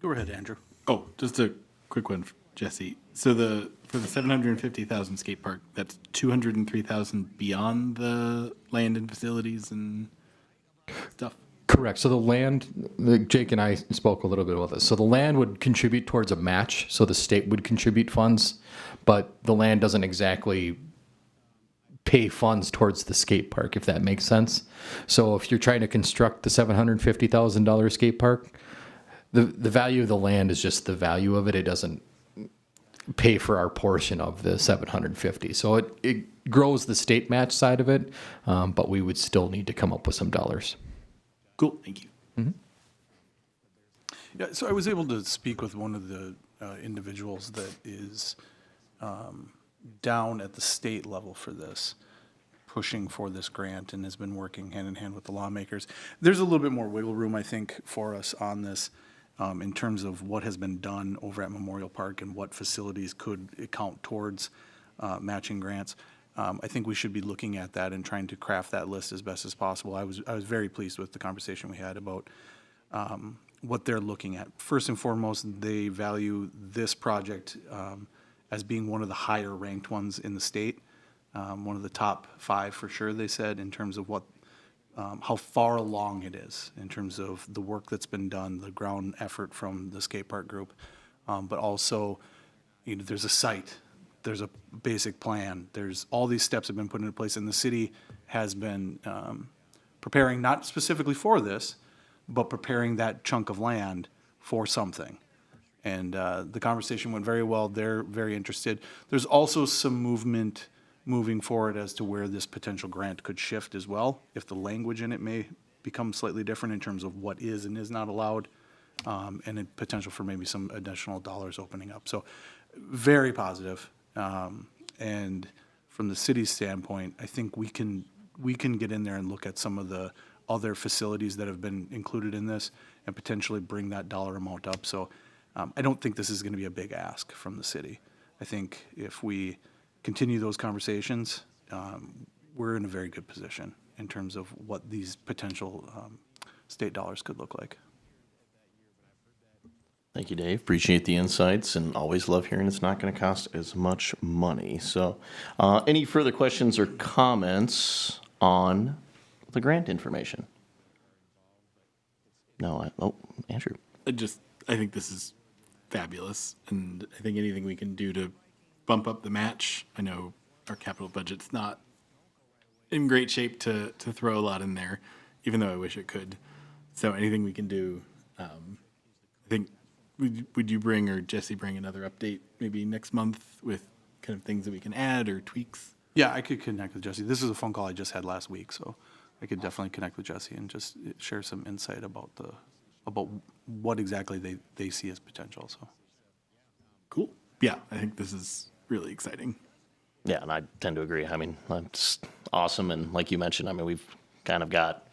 Go ahead, Andrew. Oh, just a quick one, Jesse. So for the 750,000 skate park, that's 203,000 beyond the land and facilities and stuff. Correct. So the land, Jake and I spoke a little bit about this. So the land would contribute towards a match. So the state would contribute funds, but the land doesn't exactly pay funds towards the skate park, if that makes sense. So if you're trying to construct the $750,000 skate park, the value of the land is just the value of it. It doesn't pay for our portion of the 750. So it grows the state match side of it, but we would still need to come up with some dollars. Cool, thank you. Yeah, so I was able to speak with one of the individuals that is down at the state level for this, pushing for this grant, and has been working hand in hand with the lawmakers. There's a little bit more wiggle room, I think, for us on this in terms of what has been done over at Memorial Park and what facilities could count towards matching grants. I think we should be looking at that and trying to craft that list as best as possible. I was very pleased with the conversation we had about what they're looking at. First and foremost, they value this project as being one of the higher ranked ones in the state, one of the top 5 for sure, they said, in terms of what how far along it is in terms of the work that's been done, the ground effort from the skate park group, but also, there's a site, there's a basic plan, there's all these steps have been put into place, and the city has been preparing, not specifically for this, but preparing that chunk of land for something. And the conversation went very well. They're very interested. There's also some moving forward as to where this potential grant could shift as well, if the language in it may become slightly different in terms of what is and is not allowed, and a potential for maybe some additional dollars opening up. So very positive. And from the city's standpoint, I think we can get in there and look at some of the other facilities that have been included in this and potentially bring that dollar amount up. So I don't think this is going to be a big ask from the city. I think if we continue those conversations, we're in a very good position in terms of what these potential state dollars could look like. Thank you, Dave. Appreciate the insights, and always love hearing it's not going to cost as much money. So any further questions or comments on the grant information? No, Andrew. I think this is fabulous, and I think anything we can do to bump up the match. I know our capital budget's not in great shape to throw a lot in there, even though I wish it could. So anything we can do, I think, would you bring, or Jesse bring, another update maybe next month with kind of things that we can add or tweaks? Yeah, I could connect with Jesse. This is a phone call I just had last week, so I could definitely connect with Jesse and just share some insight about what exactly they see as potential. So Cool. Yeah, I think this is really exciting. Yeah, and I tend to agree. I mean, that's awesome, and like you mentioned, I mean, we've kind of got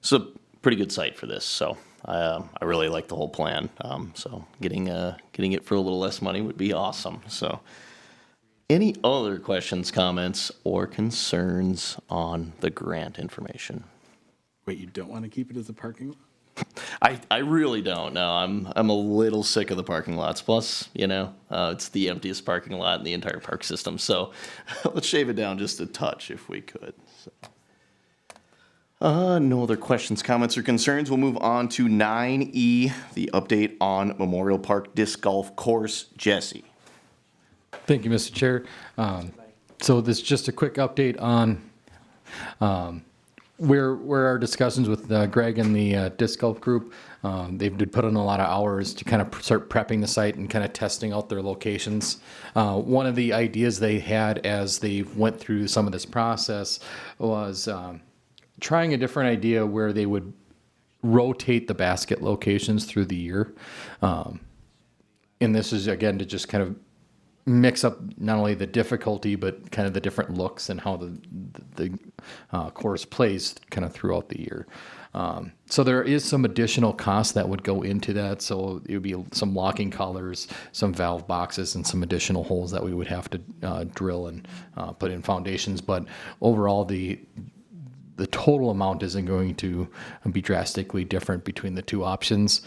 it's a pretty good site for this, so I really like the whole plan. So getting it for a little less money would be awesome. So, any other questions, comments, or concerns on the grant information? Wait, you don't want to keep it as a parking lot? I really don't know. I'm a little sick of the parking lots. Plus, it's the emptiest parking lot in the entire park system. So let's shave it down just a touch if we could. So. No other questions, comments, or concerns. We'll move on to 9E, the update on Memorial Park Disc Golf Course. Jesse. Thank you, Mr. Chair. So this is just a quick update on where our discussions with Greg and the disc golf group. They've put in a lot of hours to kind of start prepping the site and kind of testing out their locations. One of the ideas they had as they went through some of this process was trying a different idea where they would rotate the basket locations through the year. And this is, again, to just kind of mix up not only the difficulty, but kind of the different looks and how the course plays kind of throughout the year. So there is some additional cost that would go into that. So it would be some locking collars, some valve boxes, and some additional holes that we would have to drill and put in foundations. But overall, the total amount isn't going to be drastically different between the two options.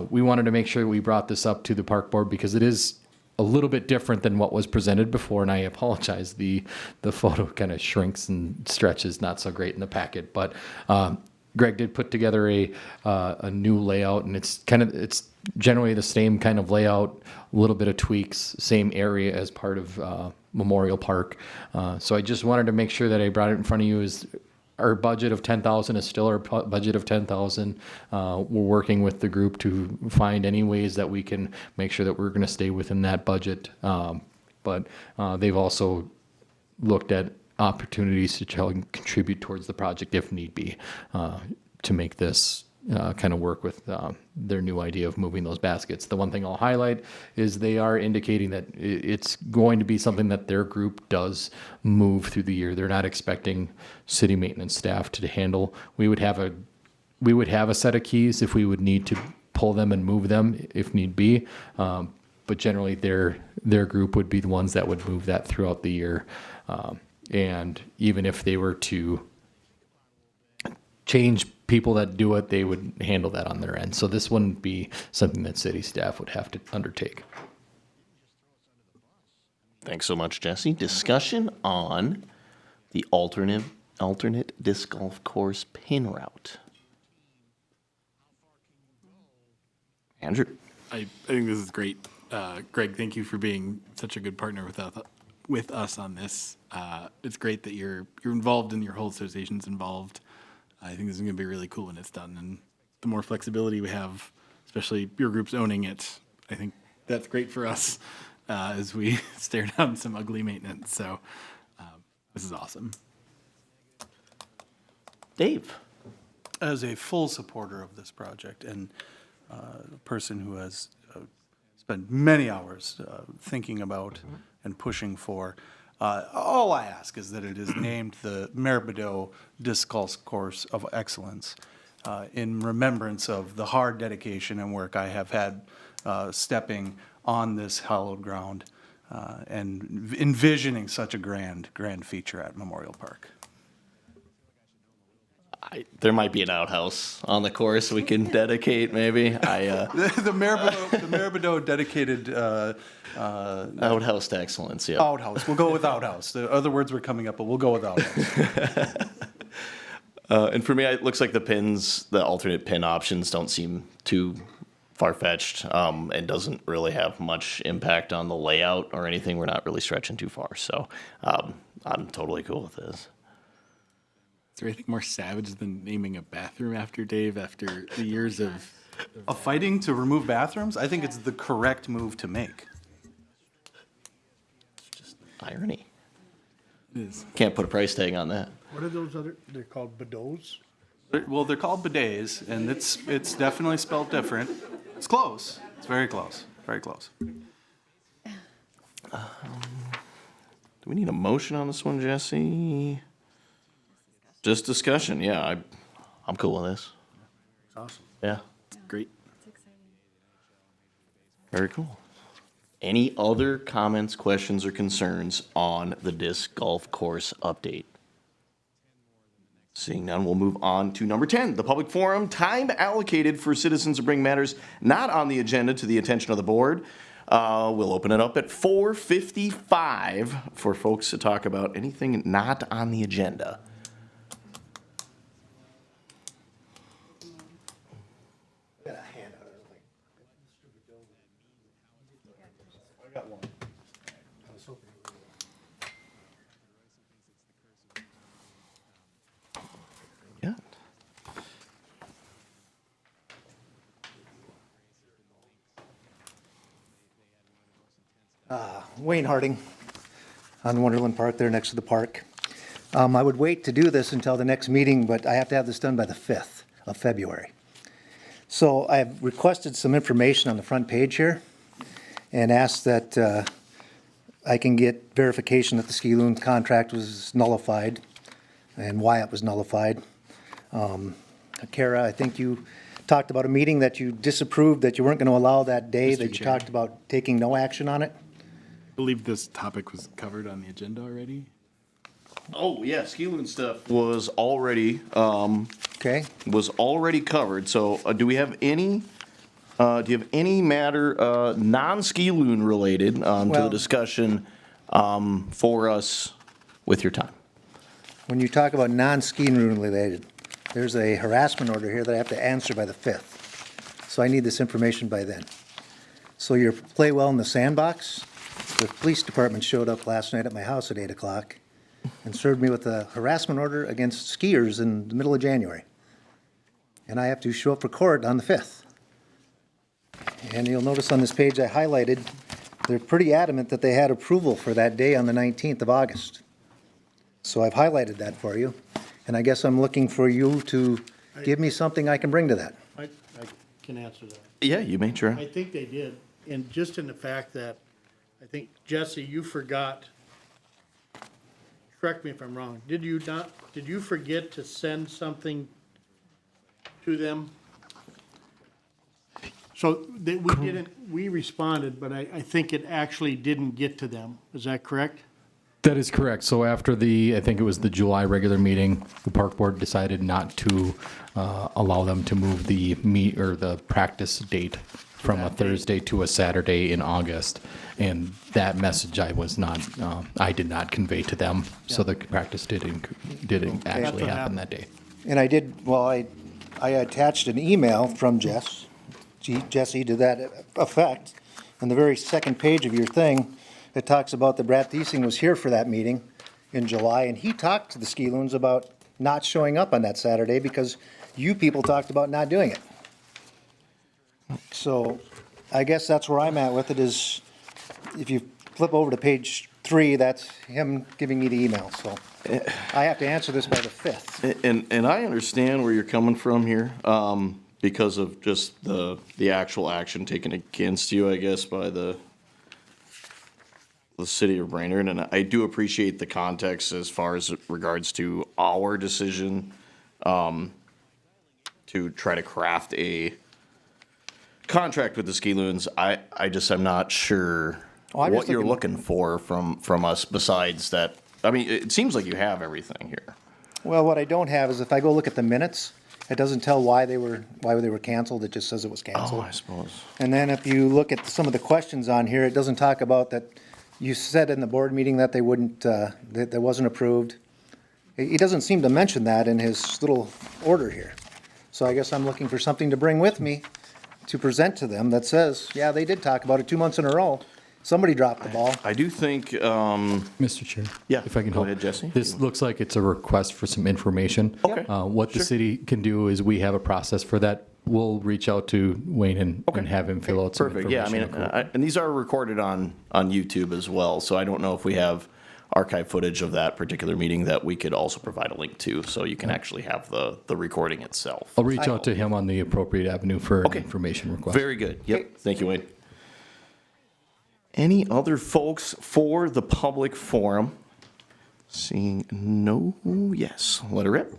We wanted to make sure we brought this up to the park board because it is a little bit different than what was presented before, and I apologize. The photo kind of shrinks and stretches not so great in the packet, but Greg did put together a new layout, and it's generally the same kind of layout, a little bit of tweaks, same area as part of Memorial Park. So I just wanted to make sure that I brought it in front of you. Our budget of $10,000 is still our budget of $10,000. We're working with the group to find any ways that we can make sure that we're going to stay within that budget. But they've also looked at opportunities to try and contribute towards the project if need be, to make this kind of work with their new idea of moving those baskets. The one thing I'll highlight is they are indicating that it's going to be something that their group does move through the year. They're not expecting city maintenance staff to handle. We would have a set of keys if we would need to pull them and move them if need be. But generally their group would be the ones that would move that throughout the year. And even if they were to change people that do it, they would handle that on their end. So this wouldn't be something that city staff would have to undertake. Thanks so much, Jesse. Discussion on the alternate disc golf course pin route. Andrew. I think this is great. Greg, thank you for being such a good partner with us on this. It's great that you're involved and your whole association's involved. I think this is going to be really cool when it's done. And the more flexibility we have, especially your group's owning it, I think that's great for us as we stare down some ugly maintenance. So this is awesome. Dave. As a full supporter of this project and a person who has spent many hours thinking about and pushing for, all I ask is that it is named the Maribadeau Disc Golf Course of Excellence in remembrance of the hard dedication and work I have had stepping on this hallowed ground and envisioning such a grand feature at Memorial Park. There might be an outhouse on the course we can dedicate, maybe. The Maribadeau dedicated Outhouse to excellence, yeah. outhouse. We'll go with outhouse. The other words were coming up, but we'll go with outhouse. And for me, it looks like the alternate pin options don't seem too far-fetched and doesn't really have much impact on the layout or anything. We're not really stretching too far, so I'm totally cool with this. Is there anything more savage than naming a bathroom after Dave after the years of Fighting to remove bathrooms? I think it's the correct move to make. Irony. it is? Can't put a price tag on that. What are those they're called bedots? Well, they're called bidets, and it's definitely spelled different. It's close. It's very close. Very close. Do we need a motion on this one, Jesse? Just discussion, yeah, I'm cool with this. Awesome. Yeah, Great. very cool. Any other comments, questions, or concerns on the disc golf course update? Seeing none, we'll move on to number 10, the public forum, time allocated for citizens to bring matters not on the agenda to the attention of the board. We'll open it up at 4:55 for folks to talk about anything not on the agenda. Yeah. Wayne Harding on Wonderland Park there next to the park. I would wait to do this until the next meeting, but I have to have this done by the 5th of February. So I've requested some information on the front page here and asked that I can get verification that the ski loon contract was nullified and why it was nullified. Kara, I think you talked about a meeting that you disapproved, that you weren't going to allow that day, Mr. that you Chair. talked about taking no action on it. I believe this topic was covered on the agenda already. Oh, yeah, ski loon stuff was already, Okay? covered. So do we have any, do you have any matter, non-ski loon related, to the Well- discussion, for us with your time? When you talk about non-ski room related, there's a harassment order here that I have to answer by the 5th. So I need this information by then. So your play well in the sandbox, the police department showed up last night at my house at 8 o'clock and served me with a harassment order against skiers in the middle of January. And I have to show up for court on the 5th. And you'll notice on this page I highlighted, they're pretty adamant that they had approval for that day on the 19th of August. So I've highlighted that for you, and I guess I'm looking for you to give me something I can bring to that. I can answer that. Yeah, you may try. I think they did, and just in the fact that, I think, Jesse, you forgot, correct me if I'm wrong, did you forget to send something to them? So that we responded, but I think it actually didn't get to them. Is that correct? That is correct. So after I think it was the July regular meeting, the park board decided not to allow them to move the practice date from a Thursday to a Saturday in August. And that message I did not convey to them. So the practice didn't actually what happen that day. And I did, well, I attached an email from Jesse to that effect. On the very second page of your thing, it talks about that Brad Thiesing was here for that meeting in July, and he talked to the ski loons about not showing up on that Saturday because you people talked about not doing it. So I guess that's where I'm at with it is, if you flip over to page 3, that's him giving me the email, so I have to answer this by the 5th. And I understand where you're coming from here, because of just the actual action taken against you, I guess, by the city of Brainerd, and I do appreciate the context as far as regards to our decision to try to craft a contract with the ski loons. I'm not sure I'm what just you're looking- looking for from us besides that. I mean, it seems like you have everything here. Well, what I don't have is if I go look at the minutes, it doesn't tell why they were canceled, it just says it was canceled. I suppose. And then if you look at some of the questions on here, it doesn't talk about that, you said in the board meeting that they wouldn't, that wasn't approved. He doesn't seem to mention that in his little order here. So I guess I'm looking for something to bring with me to present to them that says, yeah, they did talk about it 2 months in a row. Somebody dropped the ball. I do think, Mr. Chair? Yeah, If I can go help. ahead, Jesse. This looks like it's a request for some information. Okay. What the city can do is we have a process for that. We'll reach out to Wayne and have him fill out some perfect, yeah, I information. mean, and these are recorded on YouTube as well, so I don't know if we have archive footage of that particular meeting that we could also provide a link to, so you can actually have the recording itself. I'll reach out to him on the appropriate avenue for an Okay. information request. Very good, yep, thank you, Wayne. Any other folks for the public forum? Seeing no, yes, let her rip.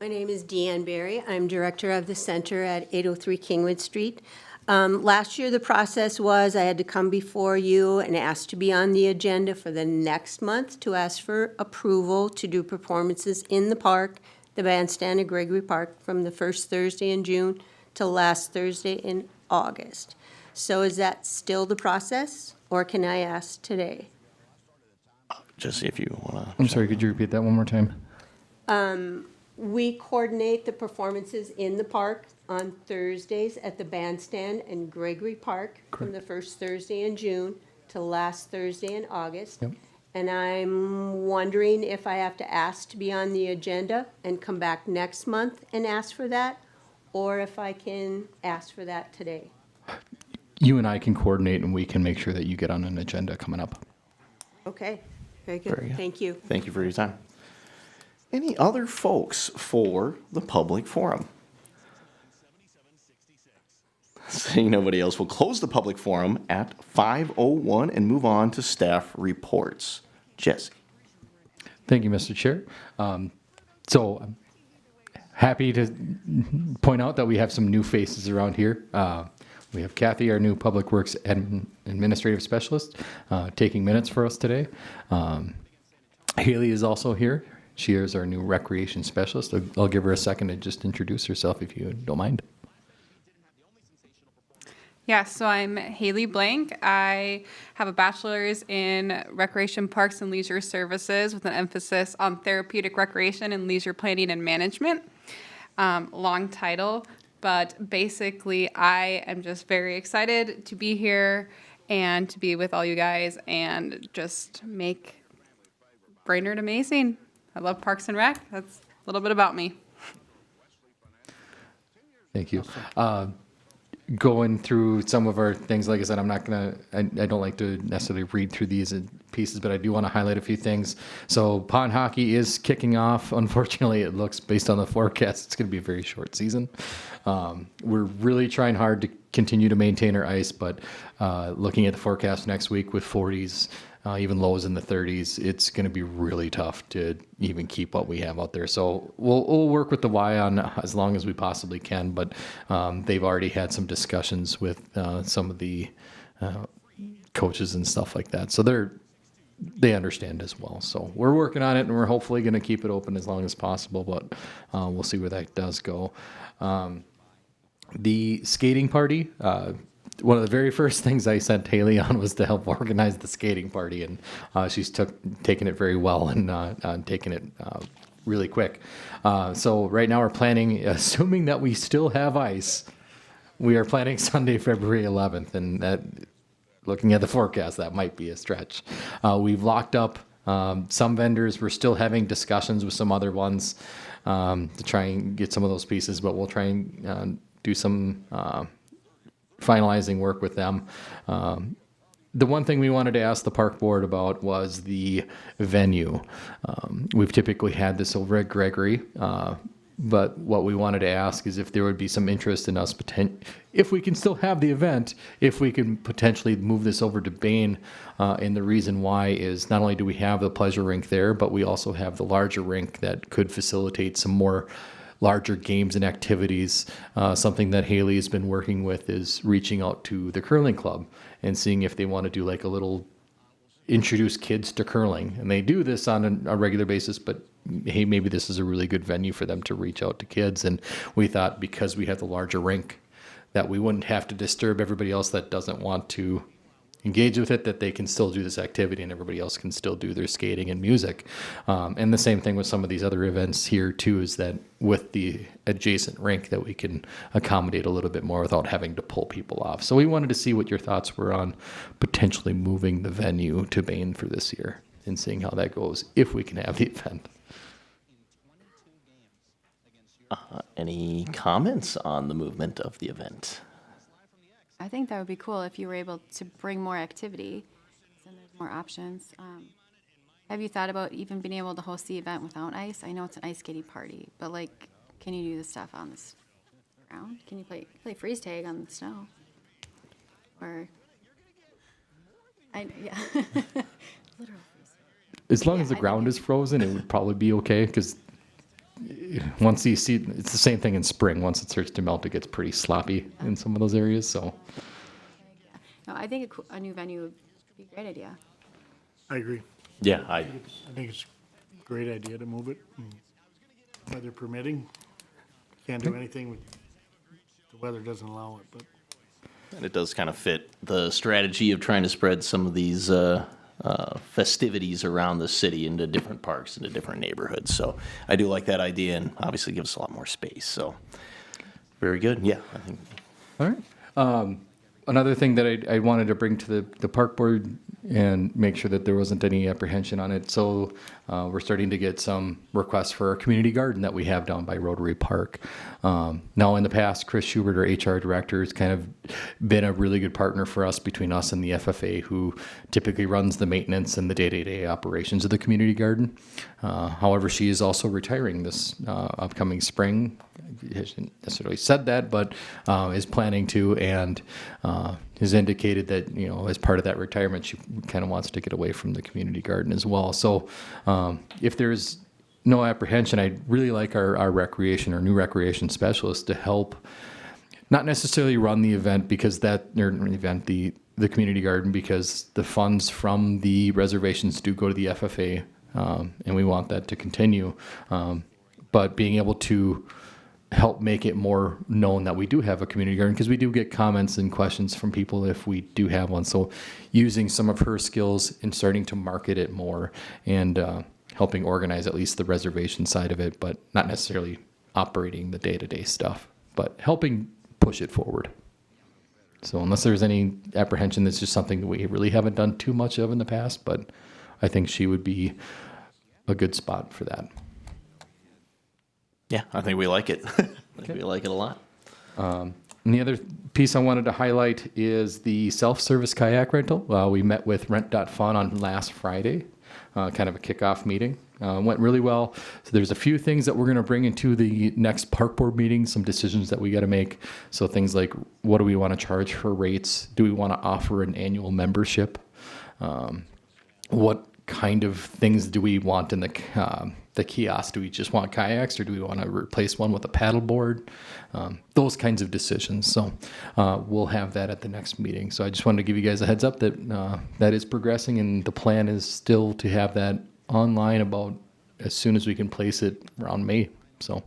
My name is Deanne Berry. I'm director of the center at 803 Kingwood Street. Last year, the process was I had to come before you and ask to be on the agenda for the next month to ask for approval to do performances in the park, the bandstand at Gregory Park, from the first Thursday in June to last Thursday in August. So is that still the process, or can I ask today? Jesse, if you want I'm sorry, could you repeat that one more time? We coordinate the performances in the park on Thursdays at the bandstand in Gregory Park from the first Thursday in June to last Thursday in August. Yep. And I'm wondering if I have to ask to be on the agenda and come back next month and ask for that, or if I can ask for that today. You and I can coordinate and we can make sure that you get on an agenda coming up. Okay, very Very good. good. Thank you. Thank you for your time. Any other folks for the public forum? Seeing nobody else, we'll close the public forum at 5:01 and move on to staff reports. Jesse. Thank you, Mr. Chair. So I'm happy to point out that we have some new faces around here. We have Kathy, our new Public Works Administrative Specialist, taking minutes for us today. Haley is also here. She is our new Recreation Specialist. I'll give her a second to just introduce herself if you don't mind. Yeah, so I'm Haley Blank. I have a bachelor's in Recreation, Parks, and Leisure Services with an emphasis on therapeutic recreation and leisure planning and management. Long title, but basically I am just very excited to be here and to be with all you guys and just make Brainerd amazing. I love Parks and Rec. That's a little bit about me. Thank you. Going through some of our things, like I said, I don't like to necessarily read through these in pieces, but I do want to highlight a few things. So pond hockey is kicking off. Unfortunately, it looks, based on the forecast, it's going to be a very short season. We're really trying hard to continue to maintain our ice, but looking at the forecast next week with 40s, even lows in the 30s, it's going to be really tough to even keep what we have out there. So we'll work with the Y on as long as we possibly can, but they've already had some discussions with some of the coaches and stuff like that. So they understand as well. So we're working on it, and we're hopefully going to keep it open as long as possible, but we'll see where that does go. The skating party, one of the very first things I sent Haley on was to help organize the skating party, and she's taken it very well and taken it really quick. So right now we're planning, assuming that we still have ice, we are planning Sunday, February 11th, and that, looking at the forecast, that might be a stretch. We've locked up some vendors. We're still having discussions with some other ones to try and get some of those pieces, but we'll try and do some finalizing work with them. The one thing we wanted to ask the park board about was the venue. We've typically had this over at Gregory, but what we wanted to ask is if there would be some interest in us, if we can still have the event, if we can potentially move this over to Bain. And the reason why is not only do we have the pleasure rink there, but we also have the larger rink that could facilitate some more larger games and activities. Something that Haley has been working with is reaching out to the curling club and seeing if they want to do like a little introduce kids to curling. And they do this on a regular basis, but hey, maybe this is a really good venue for them to reach out to kids. And we thought because we have the larger rink that we wouldn't have to disturb everybody else that doesn't want to engage with it, that they can still do this activity and everybody else can still do their skating and music. And the same thing with some of these other events here too, is that with the adjacent rink that we can accommodate a little bit more without having to pull people off. So we wanted to see what your thoughts were on potentially moving the venue to Bain for this year and seeing how that goes, if we can have the event. Any comments on the movement of the event? I think that would be cool if you were able to bring more activity, then there's more options. Have you thought about even being able to host the event without ice? I know it's an ice skating party, but like, can you do the stuff on the ground? Can you play freeze tag on the snow? Or Yeah. As long Yeah, as the I think ground is frozen, it would probably be okay, because once you see, it's the same thing in spring. Once it starts to melt, it gets pretty sloppy in some of those areas, so. No, I think a new venue would be a great idea. I agree. Yeah, I think it's a great idea to move it, weather permitting. Can't do anything with, the weather doesn't allow it, but and it does kind of fit the strategy of trying to spread some of these festivities around the city into different parks, into different neighborhoods. So I do like that idea, and obviously gives us a lot more space. So very good. Yeah, I think. All right. Another thing that I wanted to bring to the park board and make sure that there wasn't any apprehension on it. So we're starting to get some requests for our community garden that we have down by Rotary Park. Now, in the past, Chris Schubert, our HR director, has kind of been a really good partner for us, between us and the FFA, who typically runs the maintenance and the day-to-day operations of the community garden. However, she is also retiring this upcoming spring. He hasn't necessarily said that, but is planning to, and has indicated that, you know, as part of that retirement, she kind of wants to get away from the community garden as well. So if there's no apprehension, I'd really like our recreation, our new recreation specialist, to help, not necessarily run the event, because the community garden, because the funds from the reservations do go to the FFA, and we want that to continue. But being able to help make it more known that we do have a community garden, because we do get comments and questions from people if we do have one. So using some of her skills and starting to market it more, and helping organize at least the reservation side of it, but not necessarily operating the day-to-day stuff, but helping push it forward. So unless there's any apprehension, that's just something that we really haven't done too much of in the past, but I think she would be a good spot for that. Yeah, I think we like it. I think we like it a lot. And the other piece I wanted to highlight is the self-service kayak rental. We met with Rent.Fun on last Friday, kind of a kickoff meeting. Went really well. So there's a few things that we're going to bring into the next park board meeting, some decisions that we got to make. So things like, what do we want to charge for rates? Do we want to offer an annual membership? What kind of things do we want in the kiosk? Do we just want kayaks, or do we want to replace one with a paddleboard? Those kinds of decisions. So we'll have that at the next meeting. So I just wanted to give you guys a heads up that that is progressing, and the plan is still to have that online about as soon as we can place it around May. So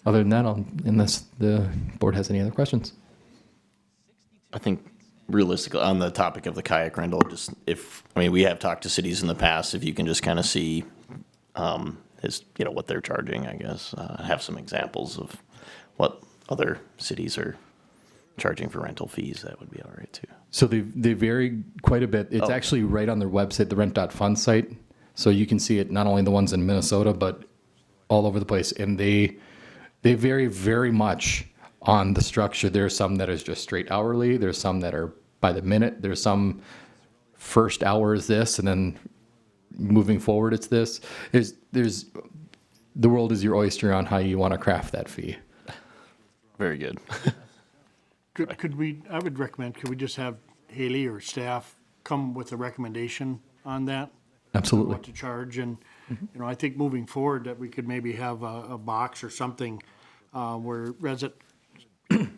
other than that, unless the board has any other questions. I think realistically, on the topic of the kayak rental, we have talked to cities in the past, if you can just kind of see what they're charging, I guess, have some examples of what other cities are charging for rental fees, that would be all right too. So they vary quite a bit. It's actually right on their website, the Rent.Fun site. So you can see it, not only the ones in Minnesota, but all over the place. And they vary very much on the structure. There are some that is just straight hourly. There's some that are by the minute. There's some first hour is this, and then moving forward it's this. There's the world is your oyster on how you want to craft that fee. Very good. could we, I would recommend, could we just have Haley or staff come with a recommendation on that? Absolutely. What to charge, and, I think moving forward that we could maybe have a box or something where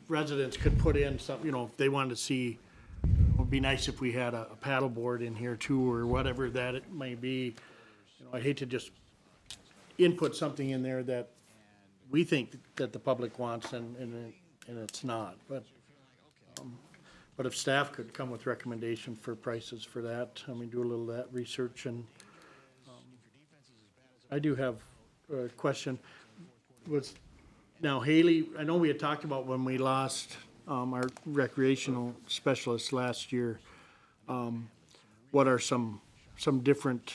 residents could put in some, if they wanted to see, it would be nice if we had a paddle board in here too, or whatever that it may be. I hate to just input something in there that we think that the public wants and it's not, but if staff could come with recommendation for prices for that, do a little of that research. And I do have a question. Now Haley, I know we had talked about when we lost our recreational specialist last year, what are some different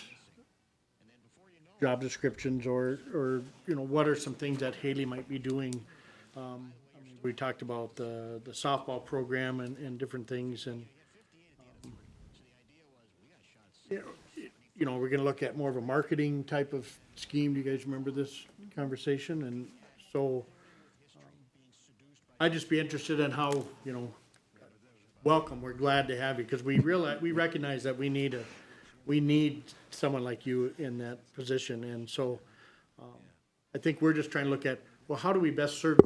job descriptions, or what are some things that Haley might be doing? We talked about the softball program and different things, and we're going to look at more of a marketing type of scheme. Do you guys remember this conversation? And so I'd just be interested in how welcome. We're glad to have you, because we recognize that we need someone like you in that position. And so I think we're just trying to look at, well, how do we best serve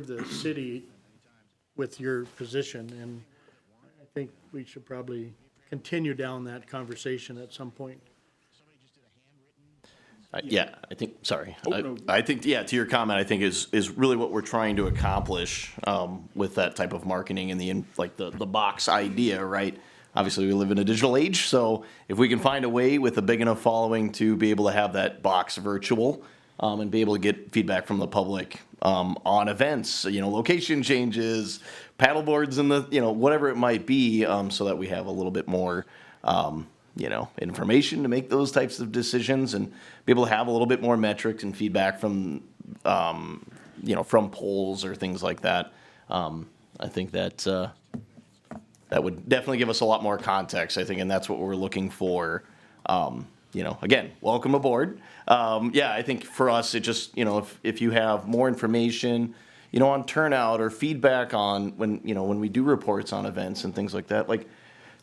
the city with your position? And I think we should probably continue down that conversation at some point. Yeah, I think, sorry. I think, yeah, to your comment, I think is really what we're trying to accomplish with that type of marketing and the box idea, right? Obviously, we live in a digital age, so if we can find a way with a big enough following to be able to have that box virtual and be able to get feedback from the public on events, location changes, paddle boards, and whatever it might be, so that we have a little bit more information to make those types of decisions and be able to have a little bit more metrics and feedback from, from polls or things like that. I think that would definitely give us a lot more context, I think, and that's what we're looking for. Again, welcome aboard. I think for us, it just, if you have more information, on turnout or feedback on when we do reports on events and things like that, like,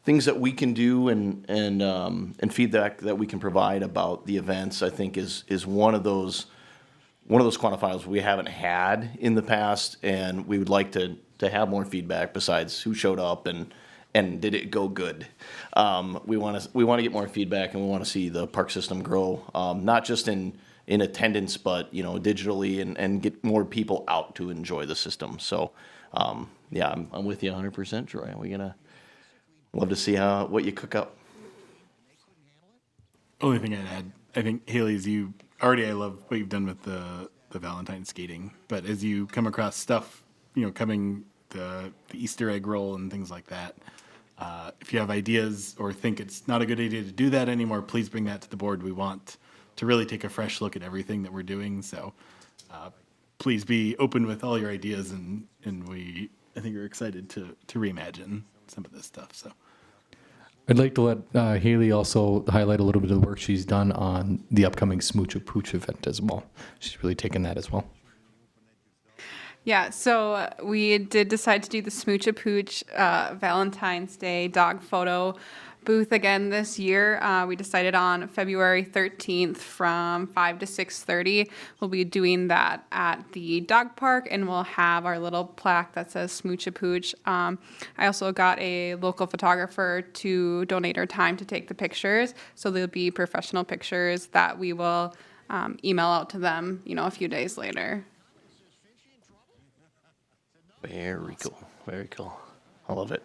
things that we can do and feedback that we can provide about the events, I think is one of those quantifiers we haven't had in the past, and we would like to have more feedback besides who showed up and did it go good. We want to get more feedback, and we want to see the park system grow, not just in attendance, but digitally, and get more people out to enjoy the system. So I'm with you 100%, Troy. We're gonna love to see what you cook up. Only thing I'd add, I think, Haley's, I love what you've done with the Valentine's skating, but as you come across stuff, coming the Easter egg roll and things like that, if you have ideas or think it's not a good idea to do that anymore, please bring that to the board. We want to really take a fresh look at everything that we're doing, so please be open with all your ideas, and I think we're excited to reimagine some of this stuff. So I'd like to let Haley also highlight a little bit of the work she's done on the upcoming Smooch a Pooch event as well. She's really taken that as well. Yeah, so we did decide to do the Smooch a Pooch Valentine's Day dog photo booth again this year. We decided on February 13th from 5 to 6:30. We'll be doing that at the dog park, and we'll have our little plaque that says Smooch a Pooch. I also got a local photographer to donate her time to take the pictures, so there'll be professional pictures that we will email out to them, a few days later. Very cool. Very cool. I love it.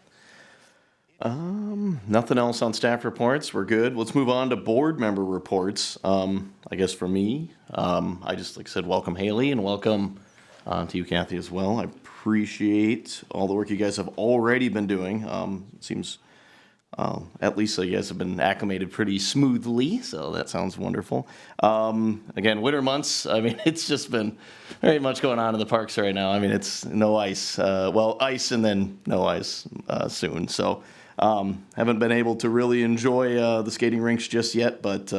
Nothing else on staff reports. We're good. Let's move on to board member reports. I guess for me, I just, like I said, welcome Haley, and welcome to you, Kathy, as well. I appreciate all the work you guys have already been doing. It seems at least you guys have been acclimated pretty smoothly, so that sounds wonderful. Again, winter months, it's just been very much going on in the parks right now. It's no ice. Ice and then no ice soon. So haven't been able to really enjoy the skating rinks just yet, but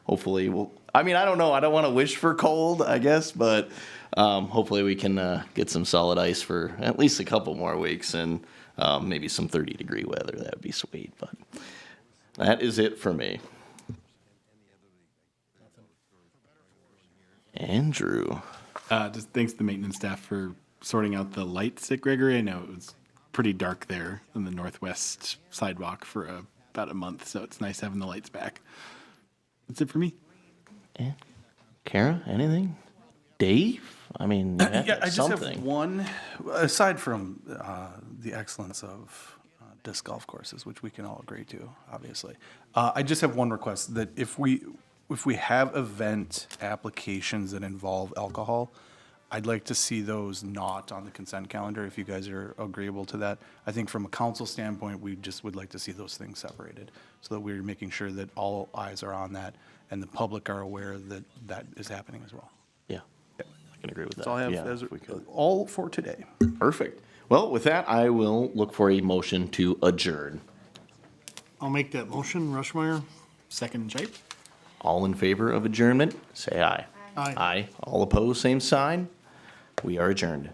hopefully we'll... I don't know. I don't want to wish for cold, I guess, but hopefully we can get some solid ice for at least a couple more weeks, and maybe some 30-degree weather. That would be sweet, but that is it for me. Andrew. Just thanks to the maintenance staff for sorting out the lights at Gregory. I know it was pretty dark there on the northwest sidewalk for about a month, so it's nice having the lights back. That's it for me. And Kara, anything? Dave? I just something. have one, aside from the excellence of disc golf courses, which we can all agree to, obviously. I just have one request, that if we have event applications that involve alcohol, I'd like to see those not on the consent calendar, if you guys are agreeable to that. I think from a council standpoint, we just would like to see those things separated, so that we're making sure that all eyes are on that and the public are aware that that is happening as well. Yeah, I can agree with that. That's all I have Yeah, as if we could. all for today. Perfect. Well, with that, I will look for a motion to adjourn. I'll make that motion. Rushmeyer? Second, Shape. All in favor of adjournment, say aye. Aye. Aye. All opposed, same sign. We are adjourned.